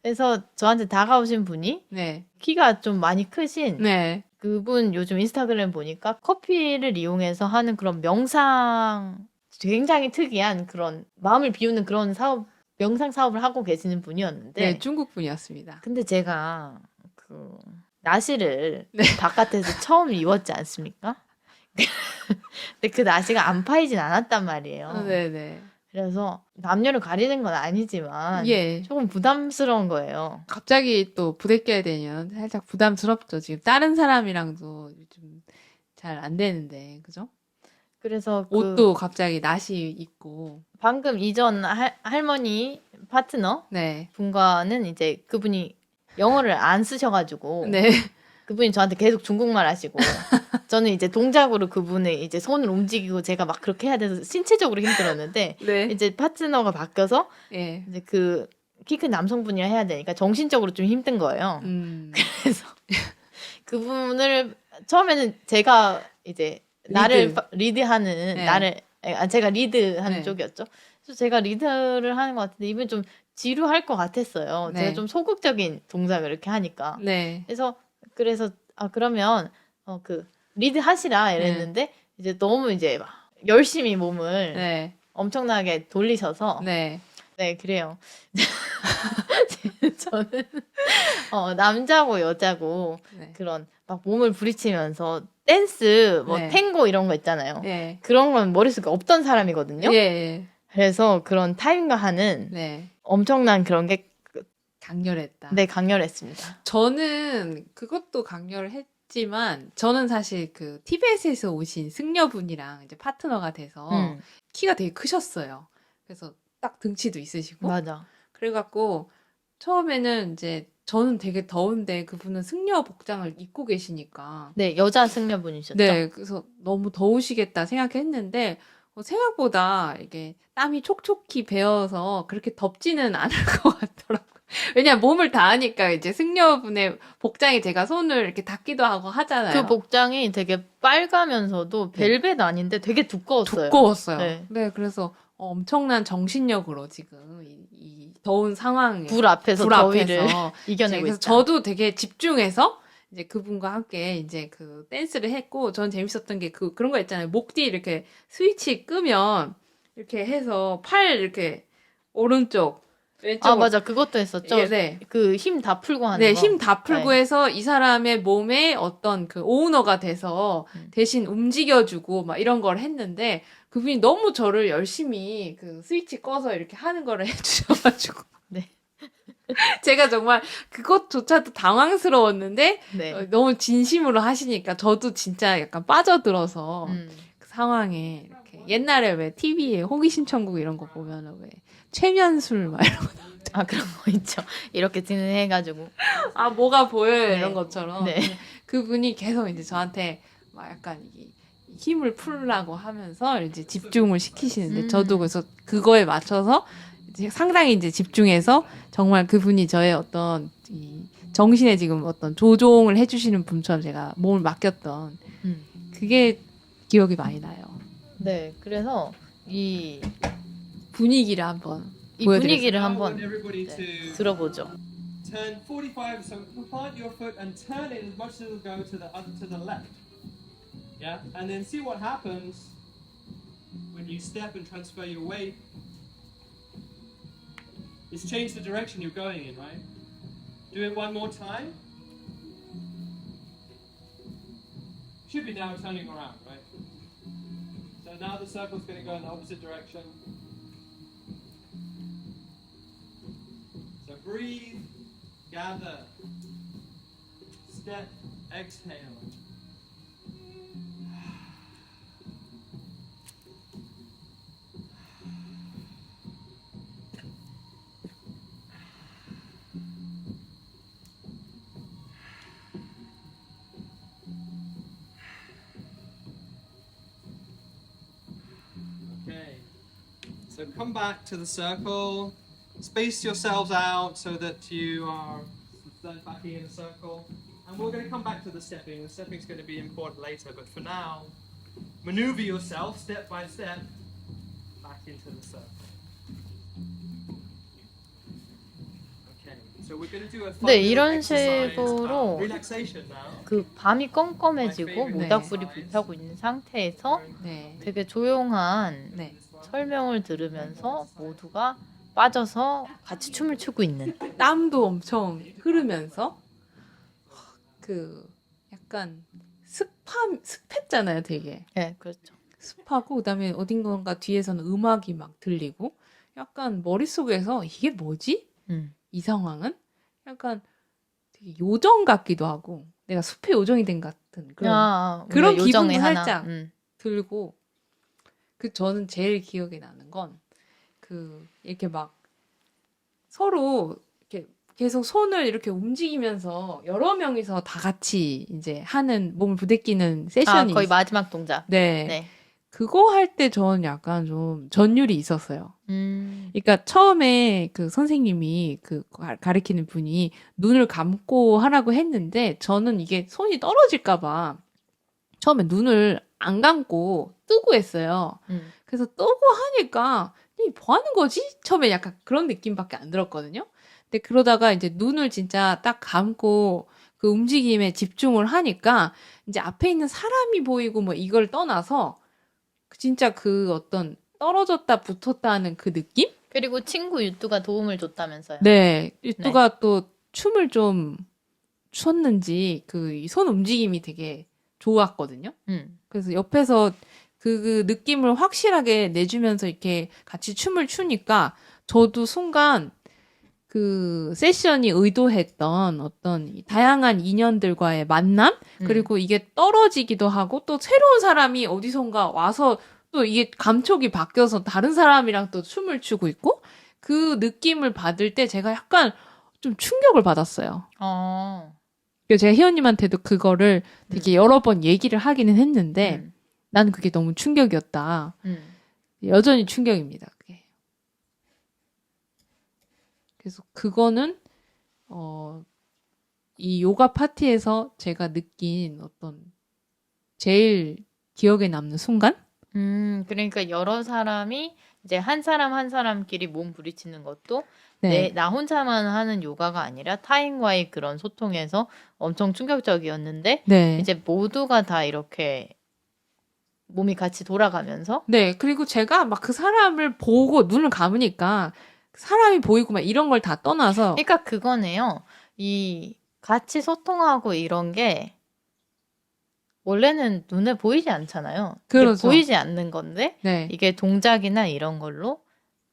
B: 그래서 저한테 다가오신 분이
A: 네.
B: 키가 좀 많이 크신
A: 네.
B: 그분 요즘 인스타그램 보니까 커피를 이용해서 하는 그런 명상 굉장히 특이한 그런 마음을 비우는 그런 사업, 명상 사업을 하고 계시는 분이었는데
A: 네, 중국 분이었습니다.
B: 근데 제가 그 나시를
A: 네.
B: 바깥에서 처음 입었지 않습니까? 근데 그 나시가 안 파이진 않았단 말이에요.
A: 네네.
B: 그래서 남녀를 가리는 건 아니지만
A: 예.
B: 조금 부담스러운 거예요.
A: 갑자기 또 부대껴야 되면 살짝 부담스럽죠. 지금 다른 사람이랑도 좀 잘 안 되는데, 그죠?
B: 그래서
A: 옷도 갑자기 낫이 있고.
B: 방금 이전 할머니 파트너
A: 네.
B: 분과는 이제 그분이 영어를 안 쓰셔가지고
A: 네.
B: 그분이 저한테 계속 중국말 하시고 저는 이제 동작으로 그분의 이제 손을 움직이고 제가 막 그렇게 해야 돼서 신체적으로 힘들었는데
A: 네.
B: 이제 파트너가 바뀌어서
A: 예.
B: 이제 그 키 큰 남성분이랑 해야 되니까 정신적으로 좀 힘든 거예요. 그래서 그분을 처음에는 제가 이제 나를 리드하는
A: 네.
B: 제가 리드하는
A: 네.
B: 쪽이었죠. 그래서 제가 리드를 하는 것 같은데 이분 좀 지루할 것 같았어요.
A: 네.
B: 제가 좀 소극적인 동작을 이렇게 하니까.
A: 네.
B: 그래서 그러면 그 리드 하시라 이랬는데 이제 너무 이제 막 열심히 몸을
A: 네.
B: 엄청나게 돌리셔서
A: 네.
B: 네, 그래요. 저는 남자고 여자고
A: 네.
B: 그런 막 몸을 부리치면서 댄스 뭐
A: 네.
B: 탱고 이런 거 있잖아요.
A: 예.
B: 그런 건 머릿속에 없던 사람이거든요.
A: 예.
B: 그래서 그런 타임과 하는
A: 네.
B: 엄청난 그런 게
A: 강렬했다.
B: 네, 강렬했습니다.
A: 저는 그것도 강렬을 했지만 저는 사실 그 티베트에서 오신 승려분이랑 이제 파트너가 돼서 키가 되게 크셨어요. 그래서 딱 등치도 있으시고
B: 맞아.
A: 그래갖고 처음에는 이제 저는 되게 더운데 그분은 승려 복장을 입고 계시니까
B: 네, 여자 승려분이셨죠.
A: 네, 그래서 너무 더우시겠다 생각했는데 생각보다 이게 땀이 촉촉히 배어서 그렇게 덥지는 않을 것 같더라고요. 왜냐면 몸을 다 하니까 이제 승려분의 복장에 제가 손을 이렇게 닿기도 하고 하잖아요.
B: 그 복장이 되게 빨가면서도 벨벳 아닌데 되게 두꺼웠어요.
A: 두꺼웠어요.
B: 네.
A: 네, 그래서 엄청난 정신력으로 지금 이 더운 상황에
B: 불 앞에서 더위를 이겨내고
A: 그래서
B: 있다.
A: 저도 되게 집중해서 이제 그분과 함께 이제 그 댄스를 했고 전 재밌었던 게 그런 거 있잖아요. 목 뒤에 이렇게 스위치 끄면 이렇게 해서 팔 이렇게 오른쪽 왼쪽
B: 맞아. 그것도 했었죠.
A: 예, 네.
B: 그 힘 다 풀고 하는
A: 네,
B: 거.
A: 힘 다 풀고
B: 네.
A: 해서 이 사람의 몸에 어떤 그 오너가 돼서 대신 움직여주고 막 이런 걸 했는데 그분이 너무 저를 열심히 그 스위치 꺼서 이렇게 하는 거를 해주셔가지고.
B: 네.
A: 제가 정말 그것조차도 당황스러웠는데
B: 네.
A: 너무 진심으로 하시니까 저도 진짜 약간 빠져들어서 그 상황에 이렇게 옛날에 왜 TV에 호기심 천국 이런 거 보면은 왜 최면술 막 이런 거
B: 그런 거 있죠. 이렇게 진행해가지고.
A: 뭐가 보여요
B: 네.
A: 이런 것처럼
B: 네.
A: 그분이 계속 이제 저한테 막 약간 힘을 풀라고 하면서 이제 집중을 시키시는데 저도 그래서 그거에 맞춰서 이제 상당히 이제 집중해서 정말 그분이 저의 어떤 이 정신에 지금 어떤 조종을 해주시는 분처럼 제가 몸을 맡겼던 그게 기억이 많이 나요.
B: 네, 그래서 이
A: 분위기를 한번
B: 분위기를
E: Now I
B: 한번
E: want everybody to
B: 들어보죠.
E: turn 45, so plant your foot and turn it as much as it'll go to the left. Yeah, and then see what happens when you step and transfer your weight. It's changed the direction you're going in, right? Do it one more time. Should be now turning around, right? So now the circle's going to go in the opposite direction. So breathe, gather, step, exhale. Okay, so come back to the circle, space yourselves out so that you are backing in a circle, and we're going to come back to the stepping. The stepping is going to be important later, but for now, maneuver yourself step by step back into the circle. Okay, so we're going to do a
B: 네,
E: fun
B: 이런
E: exercise,
B: 식으로
E: relaxation now.
B: 그 밤이 껌껌해지고
E: 네.
B: 모닥불이 불타고 있는 상태에서
A: 네.
B: 되게 조용한
A: 네.
B: 설명을 들으면서 모두가 빠져서 같이 춤을 추고 있는.
A: 땀도 엄청 흐르면서 그 약간 습했잖아요, 되게.
B: 네, 그렇죠.
A: 습하고 그다음에 어딘가 뒤에서는 음악이 막 들리고 약간 머릿속에서 이게 뭐지? 이 상황은 약간 되게 요정 같기도 하고 내가 숲의 요정이 된 같은 그런 기분도
B: 요정의
A: 살짝
B: 하나.
A: 들고 그 저는 제일 기억에 나는 건 그 이렇게 막 서로 이렇게 계속 손을 이렇게 움직이면서 여러 명이서 다 같이 이제 하는 몸을 부대끼는 세션이
B: 거의 마지막 동작.
A: 네.
B: 네.
A: 그거 할 때 저는 약간 좀 전율이 있었어요.
B: 음.
A: 그러니까 처음에 그 선생님이 그 가르치는 분이 눈을 감고 하라고 했는데 저는 이게 손이 떨어질까봐 처음에 눈을 안 감고 뜨고 했어요. 그래서 뜨고 하니까 이 뭐 하는 거지? 처음에 약간 그런 느낌밖에 안 들었거든요. 근데 그러다가 이제 눈을 진짜 딱 감고 그 움직임에 집중을 하니까 이제 앞에 있는 사람이 보이고 뭐 이걸 떠나서 진짜 그 어떤 떨어졌다 붙었다 하는 그 느낌?
B: 그리고 친구 유뚜가 도움을 줬다면서요.
A: 네. 유뚜가 또 춤을 좀 췄는지 그 손 움직임이 되게 좋았거든요. 그래서 옆에서 그 느낌을 확실하게 내주면서 이렇게 같이 춤을 추니까 저도 순간 그 세션이 의도했던 어떤 다양한 인연들과의 만남 그리고 이게 떨어지기도 하고 또 새로운 사람이 어디선가 와서 또 이게 감촉이 바뀌어서 다른 사람이랑 또 춤을 추고 있고 그 느낌을 받을 때 제가 약간 좀 충격을 받았어요. 그래서 제가 희원님한테도 그거를 되게 여러 번 얘기를 하기는 했는데 나는 그게 너무 충격이었다. 여전히 충격입니다. 그게. 그래서 그거는 이 요가 파티에서 제가 느낀 어떤 제일 기억에 남는 순간?
B: 그러니까 여러 사람이 이제 한 사람 한 사람끼리 몸 부딪히는 것도
A: 네.
B: 나 혼자만 하는 요가가 아니라 타인과의 그런 소통에서 엄청 충격적이었는데
A: 네.
B: 이제 모두가 다 이렇게 몸이 같이 돌아가면서
A: 네. 그리고 제가 막 그 사람을 보고 눈을 감으니까 사람이 보이고 막 이런 걸 다 떠나서
B: 그러니까 그거네요. 이 같이 소통하고 이런 게 원래는 눈에 보이지 않잖아요. 이게
A: 그렇죠.
B: 보이지 않는 건데
A: 네.
B: 이게 동작이나 이런 걸로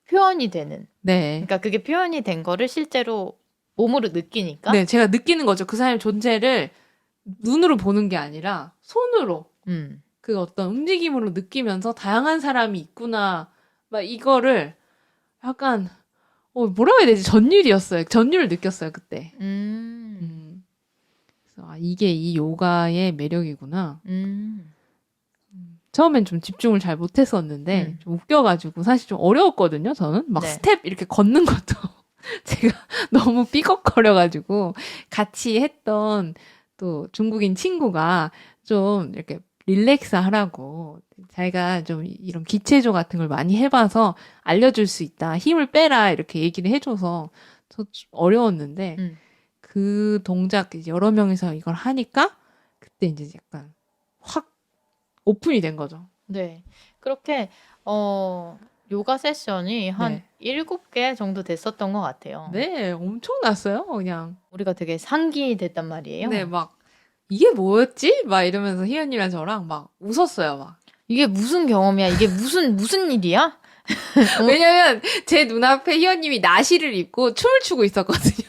B: 표현이 되는.
A: 네.
B: 그러니까 그게 표현이 된 거를 실제로 몸으로 느끼니까.
A: 네, 제가 느끼는 거죠. 그 사람의 존재를 눈으로 보는 게 아니라 손으로 그 어떤 움직임으로 느끼면서 다양한 사람이 있구나. 막 이거를 약간 뭐라고 해야 되지? 전율이었어요. 전율을 느꼈어요, 그때. 그래서 이게 이 요가의 매력이구나. 처음엔 좀 집중을 잘 못했었는데 좀 웃겨가지고 사실 좀 어려웠거든요. 저는 막
B: 네.
A: 스텝 이렇게 걷는 것도 제가 너무 삐걱거려가지고 같이 했던 또 중국인 친구가 좀 이렇게 릴렉스 하라고 자기가 좀 이런 기체조 같은 걸 많이 해봐서 알려줄 수 있다. 힘을 빼라 이렇게 얘기를 해줘서 저 좀 어려웠는데 그 동작 이제 여러 명이서 이걸 하니까 그때 이제 약간 확 오픈이 된 거죠.
B: 네. 그렇게 요가 세션이 한
A: 네.
B: 7개 정도 됐었던 것 같아요.
A: 네, 엄청났어요. 그냥.
B: 우리가 되게 상기됐단 말이에요.
A: 네, 막 이게 뭐였지? 막 이러면서 희연이랑 저랑 막 웃었어요. 막.
B: 이게 무슨 경험이야? 이게 무슨 일이야?
A: 왜냐면 제 눈앞에 희연님이 나시를 입고 춤을 추고 있었거든요.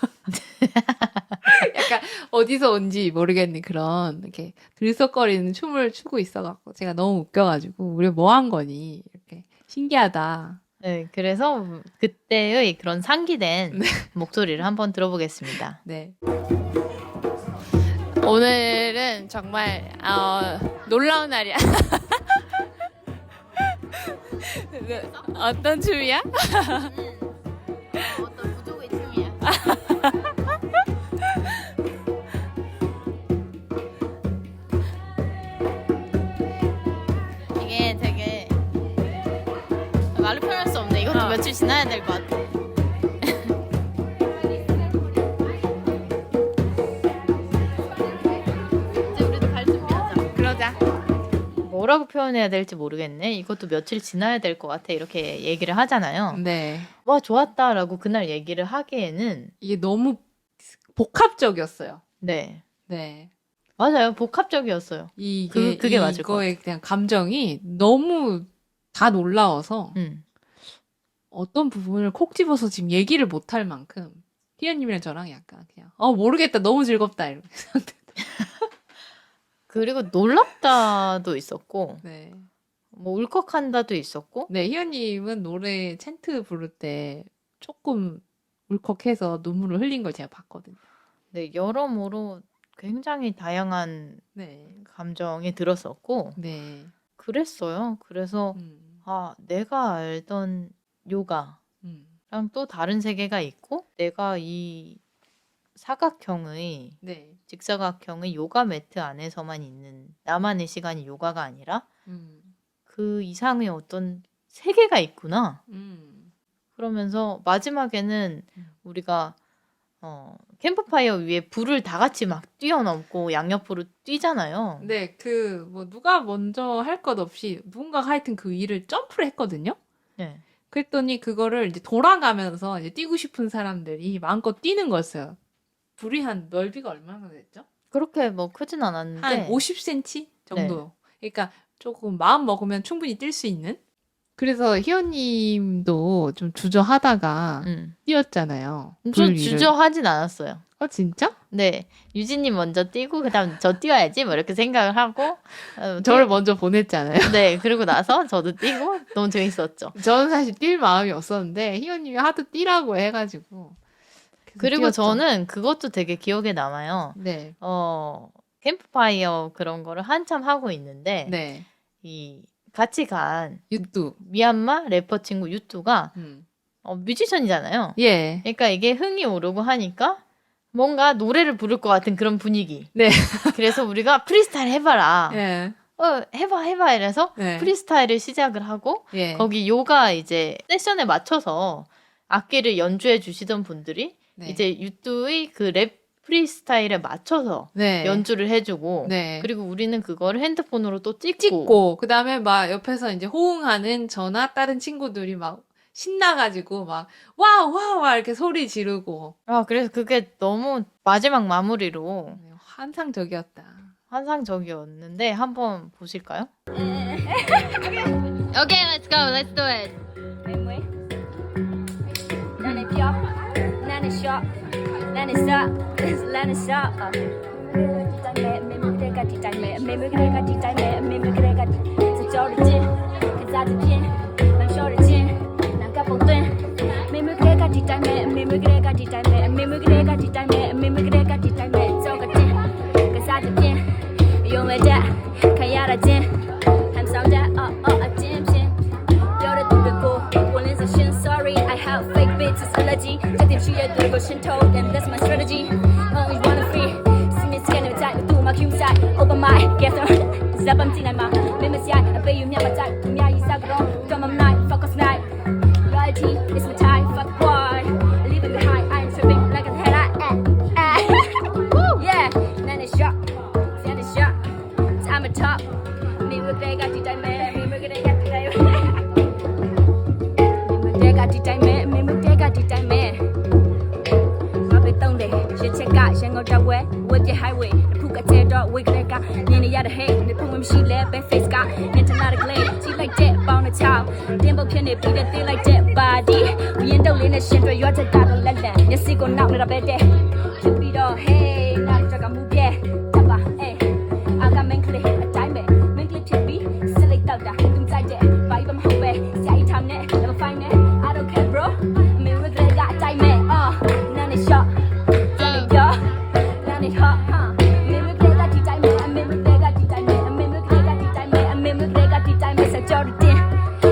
A: 약간 어디서 온지 모르겠는 그런 이렇게 들썩거리는 춤을 추고 있어갖고 제가 너무 웃겨가지고 우리 뭐 한 거니 이렇게 신기하다.
B: 네, 그래서 그때의 그런 상기된 목소리를 한번 들어보겠습니다.
A: 네. 오늘은 정말 놀라운 날이야. 어떤 춤이야?
B: 어떤 부족의 춤이야. 이게 되게 말로 표현할 수 없네. 이것도 며칠 지나야 될 것 같아. 이제 우리도 갈 준비하자.
A: 그러자.
B: 뭐라고 표현해야 될지 모르겠네. 이것도 며칠 지나야 될 것 같아. 이렇게 얘기를 하잖아요.
A: 네.
B: 와, 좋았다라고 그날 얘기를 하기에는
A: 이게 너무 복합적이었어요.
B: 네.
A: 네.
B: 맞아요. 복합적이었어요.
A: 이게
B: 그게 맞을 것
A: 이거에 대한 감정이 너무 다 놀라워서 어떤 부분을 콕 집어서 지금 얘기를 못할 만큼 희연님이랑 저랑 약간 그냥 모르겠다 너무 즐겁다 이렇게
B: 그리고 놀랍다도 있었고
A: 네.
B: 뭐 울컥한다도 있었고
A: 네, 희연님은 노래 챈트 부를 때 조금 울컥해서 눈물을 흘린 걸 제가 봤거든요.
B: 네, 여러모로 굉장히 다양한
A: 네.
B: 감정이 들었었고
A: 네.
B: 그랬어요. 그래서 내가 알던 요가랑 또 다른 세계가 있고 내가 이 사각형의
A: 네.
B: 직사각형의 요가 매트 안에서만 있는 나만의 시간이 요가가 아니라 그 이상의 어떤 세계가 있구나. 그러면서 마지막에는 우리가 캠프파이어 위에 불을 다 같이 막 뛰어넘고 양옆으로 뛰잖아요.
A: 네, 뭐 누가 먼저 할 것 없이 누군가가 하여튼 그 위를 점프를 했거든요.
B: 네.
A: 그랬더니 그거를 이제 돌아가면서 이제 뛰고 싶은 사람들이 마음껏 뛰는 거였어요. 불이 한 넓이가 얼마나 됐죠?
B: 그렇게 뭐 크진 않았는데
A: 한 50cm 정도. 그러니까 조금 마음 먹으면 충분히 뛸 수 있는. 그래서 희연님도 좀 주저하다가 뛰었잖아요.
B: 저 주저하진 않았어요.
A: 진짜?
B: 네, 유진님 먼저 뛰고 그다음 저 뛰어야지 뭐 이렇게 생각을 하고
A: 저를 먼저 보냈잖아요.
B: 네, 그리고 나서 저도 뛰고 너무 재밌었죠.
A: 저는 사실 뛸 마음이 없었는데 희연님이 하도 뛰라고 해가지고.
B: 그리고
A: 뛰었죠.
B: 저는 그것도 되게 기억에 남아요.
A: 네.
B: 캠프파이어 그런 거를 한참 하고 있는데
A: 네.
B: 이 같이 간
A: 유뚜.
B: 미얀마 래퍼 친구 유뚜가 뮤지션이잖아요.
A: 예.
B: 그러니까 이게 흥이 오르고 하니까 뭔가 노래를 부를 것 같은 그런 분위기.
A: 네.
B: 그래서 우리가 프리스타일 해봐라.
A: 예.
B: 해봐 이래서
A: 네.
B: 프리스타일을 시작을 하고
A: 예.
B: 거기 요가 이제 세션에 맞춰서 악기를 연주해 주시던 분들이
A: 네.
B: 이제 유뚜의 그 랩 프리스타일에 맞춰서
A: 네.
B: 연주를 해주고
A: 네.
B: 그리고 우리는 그걸 핸드폰으로 또
A: 찍고 그다음에 막 옆에서 이제 호응하는 저나 다른 친구들이 막 신나가지고 막 와우 이렇게 소리 지르고
B: 그래서 그게 너무 마지막 마무리로
A: 환상적이었다.
B: 환상적이었는데 한번 보실까요?
F: Okay, let's go. Let's do it. 나는 뼈, 나는 쇼, 나는 써, 나는 써. 매물그래가 뒷장매, 매물그래가 뒷장매, 매물그래가 저저르지, 그자드진, 맘쇼르진, 난 까봉된. 매물그래가 뒷장매, 매물그래가 뒷장매, 매물그래가 뒷장매, 매물그래가 뒷장매, 저거지, 그자드진, 용외자, 가야라진, 함성자, 찜신. Sorry, I have fake bitches allergy. 작은 취해 들고 신토, and that's my strategy. Only wanna free. See me scanning tight through my cube side. Over my gather. Zabam tinay ma. Mimas yai. I pay you me my type. Tumya isagro. Come on night. Fuck us night. Loyalty is my type. Fuck boy. Leave it behind. I'm tripping like a head. Yeah. Then it's shot. Then it's shot. Time to top. Me with they got you die man. Me with they got you die man. Got the time man, me got the time man. Pop it on there, shit check out, shango that way, with the highway. The puka tear dog, wig like a nini yada hey. The poo when she left, and face got into not a glade. She like that, on the top. Dimble can it be that thing like that body. We end up in the shit where you're the dog, la la. You see, go now, little bit there. Keep it all, hey, not a drug, I move, yeah. Tapa, hey. I got men clear, a diamond. Men clear tippy, silly dog, that. Inside there, vibe, I'm hoping. See, I time that, never find it. Okay, bro. Me regret that time, man. None is shot. None is shot. None is hot. Me regret that time, man. Me regret that time, man. Me regret that time, man. Me regret that time, man. So Jordan,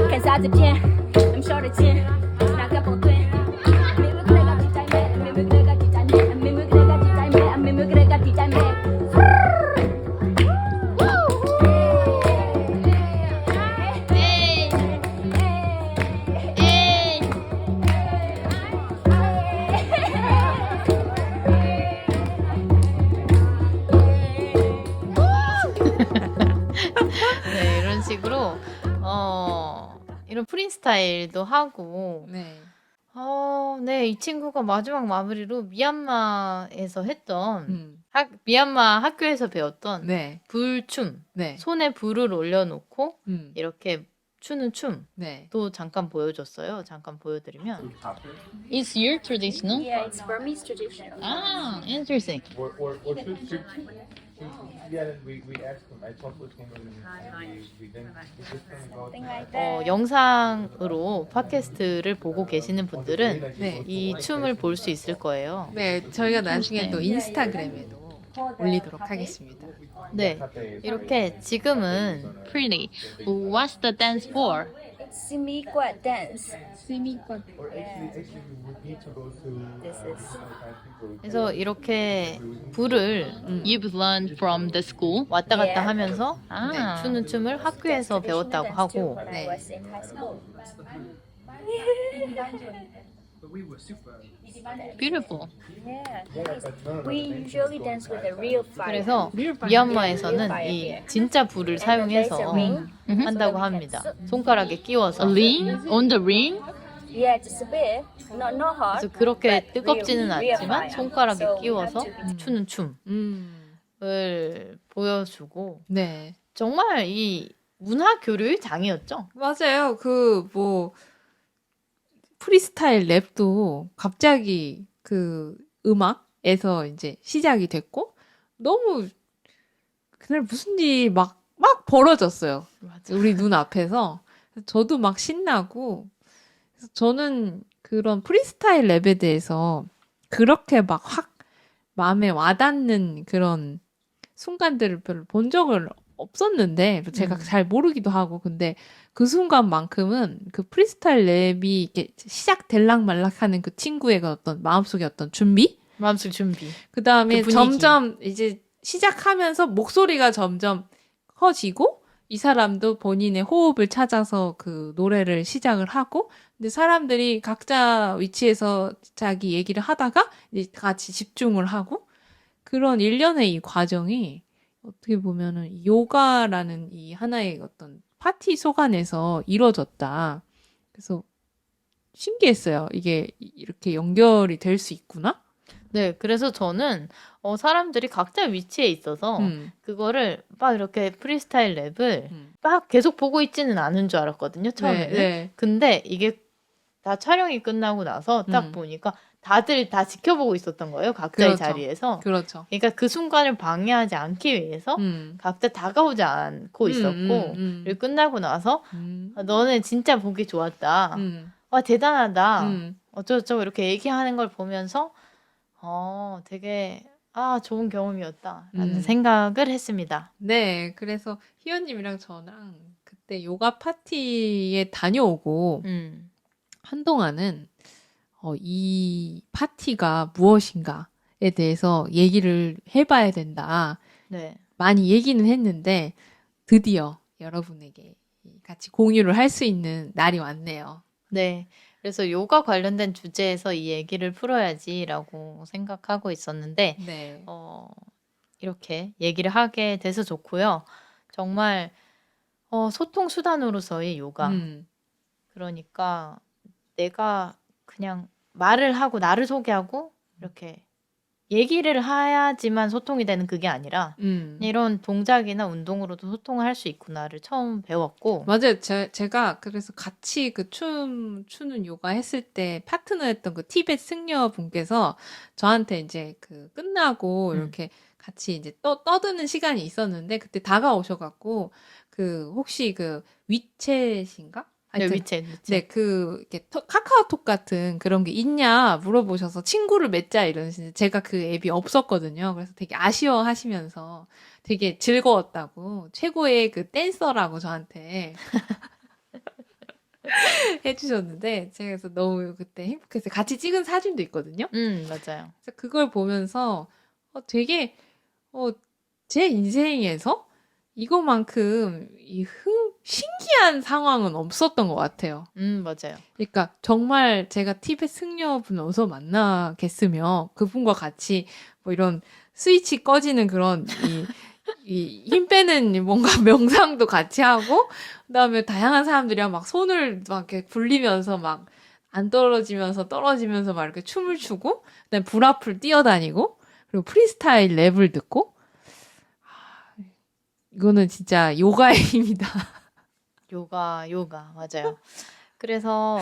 F: can't say the gin. I'm sure the gin. Not a couple things. Me regret that time, man. Me regret that time, man. Me regret that time, man. Me regret that time, man.
B: 네, 이런 이런 프리스타일도 하고
A: 네.
B: 네, 이 친구가 마지막 마무리로 미얀마에서 했던
A: 음.
B: 미얀마 학교에서 배웠던
A: 네.
B: 불춤,
A: 네.
B: 손에 불을 올려놓고
A: 음.
B: 이렇게 추는 춤도
A: 네.
B: 잠깐 보여줬어요. 잠깐 보여드리면 It's your traditional?
F: Yeah, it's Burmese traditional.
B: Interesting.
G: Yeah, we asked him. I talked with him and we then we just kind of go.
F: Something like that.
B: 영상으로 팟캐스트를 보고 계시는 분들은
A: 네.
B: 이 춤을 볼 수 있을 거예요.
A: 네, 저희가 나중에 또 인스타그램에도 올리도록 하겠습니다.
B: 네, 이렇게 지금은 Pretty. What's the dance for?
F: It's Simiqua dance.
G: Or actually, we need to go to.
F: This is
B: 그래서 이렇게 불을 You've learned from the school 왔다 갔다
F: Yeah.
B: 하면서 추는 춤을 학교에서 배웠다고 하고
F: when I was in high school.
B: Beautiful.
F: Yeah. We usually dance with a real fire.
B: 그래서 미얀마에서는 이 진짜 불을 사용해서 한다고 합니다. 손가락에 끼워서. Ring? On the ring?
F: Yeah, just a bit. Not hot.
B: 그래서 그렇게
F: but
B: 뜨겁지는
F: real
B: 않지만
F: fire.
B: 손가락에
F: So we
B: 끼워서
F: have to-
B: 추는 춤을 보여주고
A: 네.
B: 정말 이 문화 교류의 장이었죠.
A: 맞아요. 그 뭐 프리스타일 랩도 갑자기 그 음악에서 이제 시작이 됐고 너무 그날 무슨 일이 막 벌어졌어요.
B: 맞아.
A: 우리 눈 앞에서. 저도 막 신나고 그래서 저는 그런 프리스타일 랩에 대해서 그렇게 막 확 마음에 와닿는 그런 순간들을 별로 본 적을 없었는데 제가 잘 모르기도 하고 근데 그 순간만큼은 그 프리스타일 랩이 이렇게 시작될락 말락하는 그 친구의 그 어떤 마음속의 어떤 준비
B: 마음속 준비.
A: 그 다음에
B: 그 분위기.
A: 점점 이제 시작하면서 목소리가 점점 커지고 이 사람도 본인의 호흡을 찾아서 그 노래를 시작을 하고 근데 사람들이 각자 위치에서 자기 얘기를 하다가 이제 같이 집중을 하고 그런 일련의 이 과정이 어떻게 보면은 요가라는 이 하나의 어떤 파티 속 안에서 이루어졌다. 그래서 신기했어요. 이게 이렇게 연결이 될 수 있구나?
B: 네, 그래서 저는 사람들이 각자 위치에 있어서 그거를 막 이렇게 프리스타일 랩을 막 계속 보고 있지는 않은 줄 알았거든요, 처음에는.
A: 네.
B: 근데 이게 다 촬영이 끝나고 나서 딱 보니까 다들 다 지켜보고 있었던 거예요, 각자의
A: 그렇죠.
B: 자리에서.
A: 그렇죠.
B: 그러니까 그 순간을 방해하지 않기 위해서 각자 다가오지 않고 있었고 그리고 끝나고 나서 너네 진짜 보기 좋았다. 와, 대단하다. 어쩌고저쩌고 이렇게 얘기하는 걸 보면서 되게 좋은 경험이었다라는 생각을 했습니다.
A: 네, 그래서 희연님이랑 저랑 그때 요가 파티에 다녀오고 한동안은 이 파티가 무엇인가에 대해서 얘기를 해봐야 된다.
B: 네.
A: 많이 얘기는 했는데 드디어 여러분에게 같이 공유를 할 수 있는 날이 왔네요.
B: 네. 그래서 요가 관련된 주제에서 이 얘기를 풀어야지라고 생각하고 있었는데
A: 네.
B: 이렇게 얘기를 하게 돼서 좋고요. 정말 소통 수단으로서의 요가. 그러니까 내가 그냥 말을 하고 나를 소개하고 이렇게 얘기를 해야지만 소통이 되는 그게 아니라 이런 동작이나 운동으로도 소통을 할 수 있구나를 처음 배웠고
A: 맞아요. 제가 그래서 같이 그 추는 요가 했을 때 파트너였던 그 티벳 승려 분께서 저한테 이제 그 끝나고 이렇게 같이 이제 떠드는 시간이 있었는데 그때 다가오셔갖고 그 혹시 그 위챗인가?
B: 네,
A: 하여튼
B: 위챗.
A: 네, 이렇게 카카오톡 같은 그런 게 있냐 물어보셔서 친구를 맺자 이러시는데 제가 그 앱이 없었거든요. 그래서 되게 아쉬워하시면서 되게 즐거웠다고 최고의 그 댄서라고 저한테 해주셨는데 제가 그래서 너무 그때 행복했어요. 같이 찍은 사진도 있거든요.
B: 맞아요.
A: 그래서 그걸 보면서 되게 제 인생에서 이거만큼 신기한 상황은 없었던 것 같아요.
B: 맞아요.
A: 그러니까 정말 제가 티벳 승려분 어디서 만나겠으며 그분과 같이 뭐 이런 스위치 꺼지는 그런 이 힘 빼는 뭔가 명상도 같이 하고, 그다음에 다양한 사람들이랑 막 손을 막 이렇게 굴리면서 막 안 떨어지면서 막 이렇게 춤을 추고, 그다음에 불 앞을 뛰어다니고, 그리고 프리스타일 랩을 듣고, 이거는 진짜 요가의 힘이다.
B: 요가 맞아요. 그래서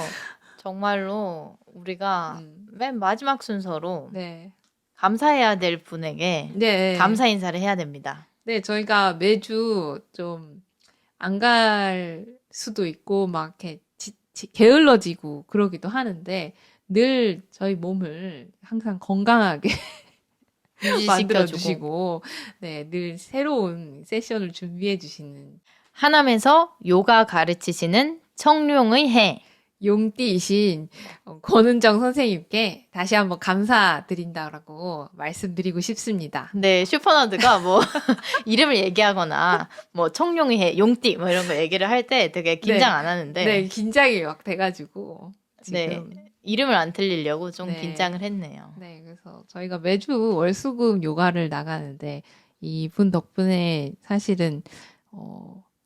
B: 정말로 우리가 맨 마지막 순서로
A: 네.
B: 감사해야 될 분에게
A: 네.
B: 감사 인사를 해야 됩니다.
A: 네, 저희가 매주 좀 안 갈 수도 있고 막 이렇게 게을러지고 그러기도 하는데 늘 저희 몸을 항상 건강하게 만들어
B: 유지시켜주고
A: 주시고 네, 늘 새로운 세션을 준비해 주시는
B: 하남에서 요가 가르치시는 청룡의 해.
A: 용띠이신 권은정 선생님께 다시 한번 감사드린다라고 말씀드리고 싶습니다.
B: 네, 슈퍼너드가 뭐 이름을 얘기하거나 뭐 청룡의 해, 용띠 뭐 이런 거 얘기를 할 때 되게 긴장 안 하는데
A: 네, 긴장이 막 돼가지고
B: 네,
A: 지금
B: 이름을 안 틀리려고 좀
A: 네.
B: 긴장을 했네요.
A: 네, 그래서 저희가 매주 월수금 요가를 나가는데 이분 덕분에 사실은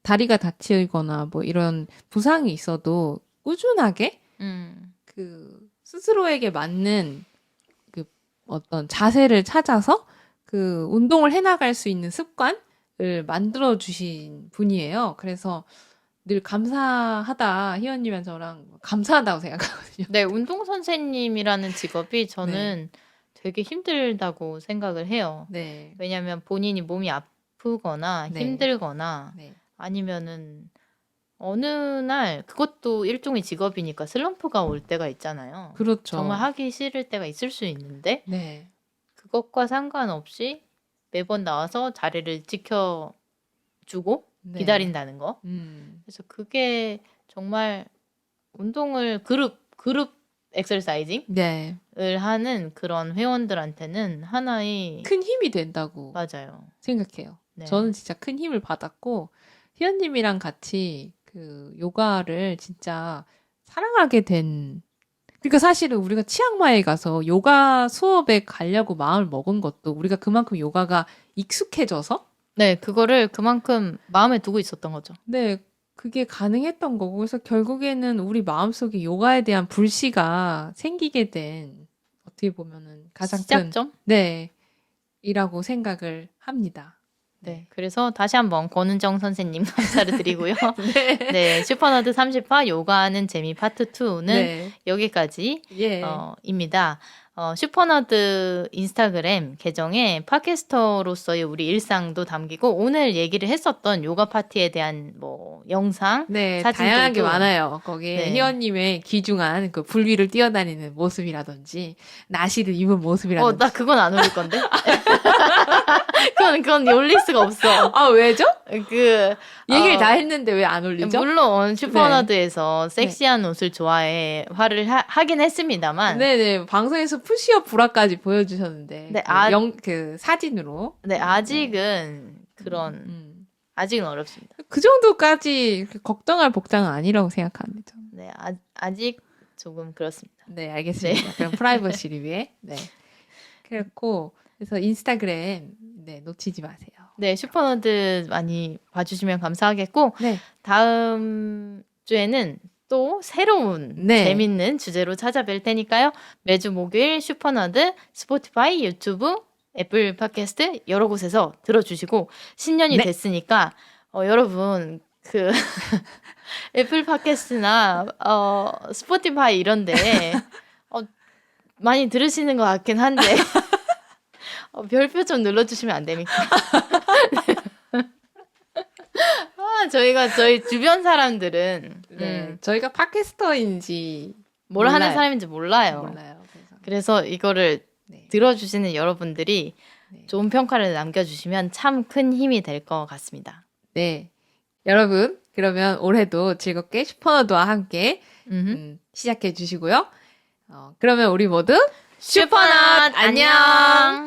A: 다리가 다치거나 뭐 이런 부상이 있어도 꾸준하게 그 스스로에게 맞는 그 어떤 자세를 찾아서 그 운동을 해나갈 수 있는 습관을 만들어 주신 분이에요. 그래서 늘 감사하다 희연님이랑 저랑 감사하다고 생각하거든요.
B: 네, 운동 선생님이라는 직업이 저는 되게 힘들다고 생각을 해요.
A: 네,
B: 왜냐하면 본인이 몸이 아프거나
A: 네.
B: 힘들거나
A: 네,
B: 아니면은 어느 날 그것도 일종의 직업이니까 슬럼프가 올 때가 있잖아요.
A: 그렇죠.
B: 정말 하기 싫을 때가 있을 수 있는데
A: 네,
B: 그것과 상관없이 매번 나와서 자리를 지켜주고
A: 네.
B: 기다린다는 거. 그래서 그게 정말 운동을 그룹 엑서사이징을
A: 네,
B: 하는 그런 회원들한테는 하나의
A: 큰 힘이 된다고
B: 맞아요.
A: 생각해요.
B: 네.
A: 저는 진짜 큰 힘을 받았고 희연님이랑 같이 그 요가를 진짜 사랑하게 된. 그러니까 사실은 우리가 치앙마이에 가서 요가 수업에 가려고 마음을 먹은 것도 우리가 그만큼 요가가 익숙해져서
B: 네, 그거를 그만큼 마음에 두고 있었던 거죠.
A: 네, 그게 가능했던 거고 그래서 결국에는 우리 마음속에 요가에 대한 불씨가 생기게 된 어떻게 보면은 가장 큰
B: 시작점?
A: 네, 이라고 생각을 합니다.
B: 네, 그래서 다시 한번 권은정 선생님 감사를 드리고요.
A: 네.
B: 네, 슈퍼너드 30화 요가하는 재미 파트 2는
A: 네.
B: 여기까지
A: 예.
B: 입니다. 슈퍼너드 인스타그램 계정에 팟캐스터로서의 우리 일상도 담기고 오늘 얘기를 했었던 요가 파티에 대한 뭐 영상,
A: 네,
B: 사진들도
A: 다양하게 많아요. 거기에
B: 네.
A: 희원님의 귀중한 그 불 위를 뛰어다니는 모습이라든지 나시를 입은 모습이라든지.
B: 나 그건 안 올릴 건데. 그건 올릴 수가 없어.
A: 아, 왜죠?
B: 그
A: 얘기를 다 했는데 왜 안 올리죠?
B: 물론 슈퍼너드에서 섹시한 옷을 좋아해 화를 하긴 했습니다만
A: 네네, 방송에서 푸시업 브라까지 보여주셨는데.
B: 네,
A: 그 사진으로.
B: 네, 아직은 그런 아직은 어렵습니다.
A: 그 정도까지 걱정할 복장은 아니라고 생각합니다.
B: 네, 아직 조금 그렇습니다.
A: 네, 알겠습니다. 그럼 프라이버시를 위해. 네. 그래서 인스타그램, 네, 놓치지 마세요.
B: 네, 슈퍼너드 많이 봐주시면 감사하겠고
A: 네.
B: 다음 주에는 또 새로운
A: 네.
B: 재밌는 주제로 찾아뵐 테니까요. 매주 목요일 슈퍼너드 스포티파이, 유튜브, 애플 팟캐스트 여러 곳에서 들어주시고 신년이
A: 네.
B: 됐으니까 여러분 그 애플 팟캐스트나 스포티파이 이런데 많이 들으시는 것 같긴 한데 별표 좀 눌러주시면 안 됩니까? 저희 주변 사람들은
A: 네. 저희가 팟캐스터인지
B: 뭘
A: 몰라요.
B: 하는 사람인지 몰라요.
A: 몰라요.
B: 그래서 이거를
A: 네.
B: 들어주시는 여러분들이
A: 네.
B: 좋은 평가를 남겨주시면 참 큰 힘이 될 것 같습니다.
A: 네. 여러분, 그러면 올해도 즐겁게 슈퍼너드와 함께 시작해 주시고요. 그러면 우리 모두
B: 슈퍼넛 안녕.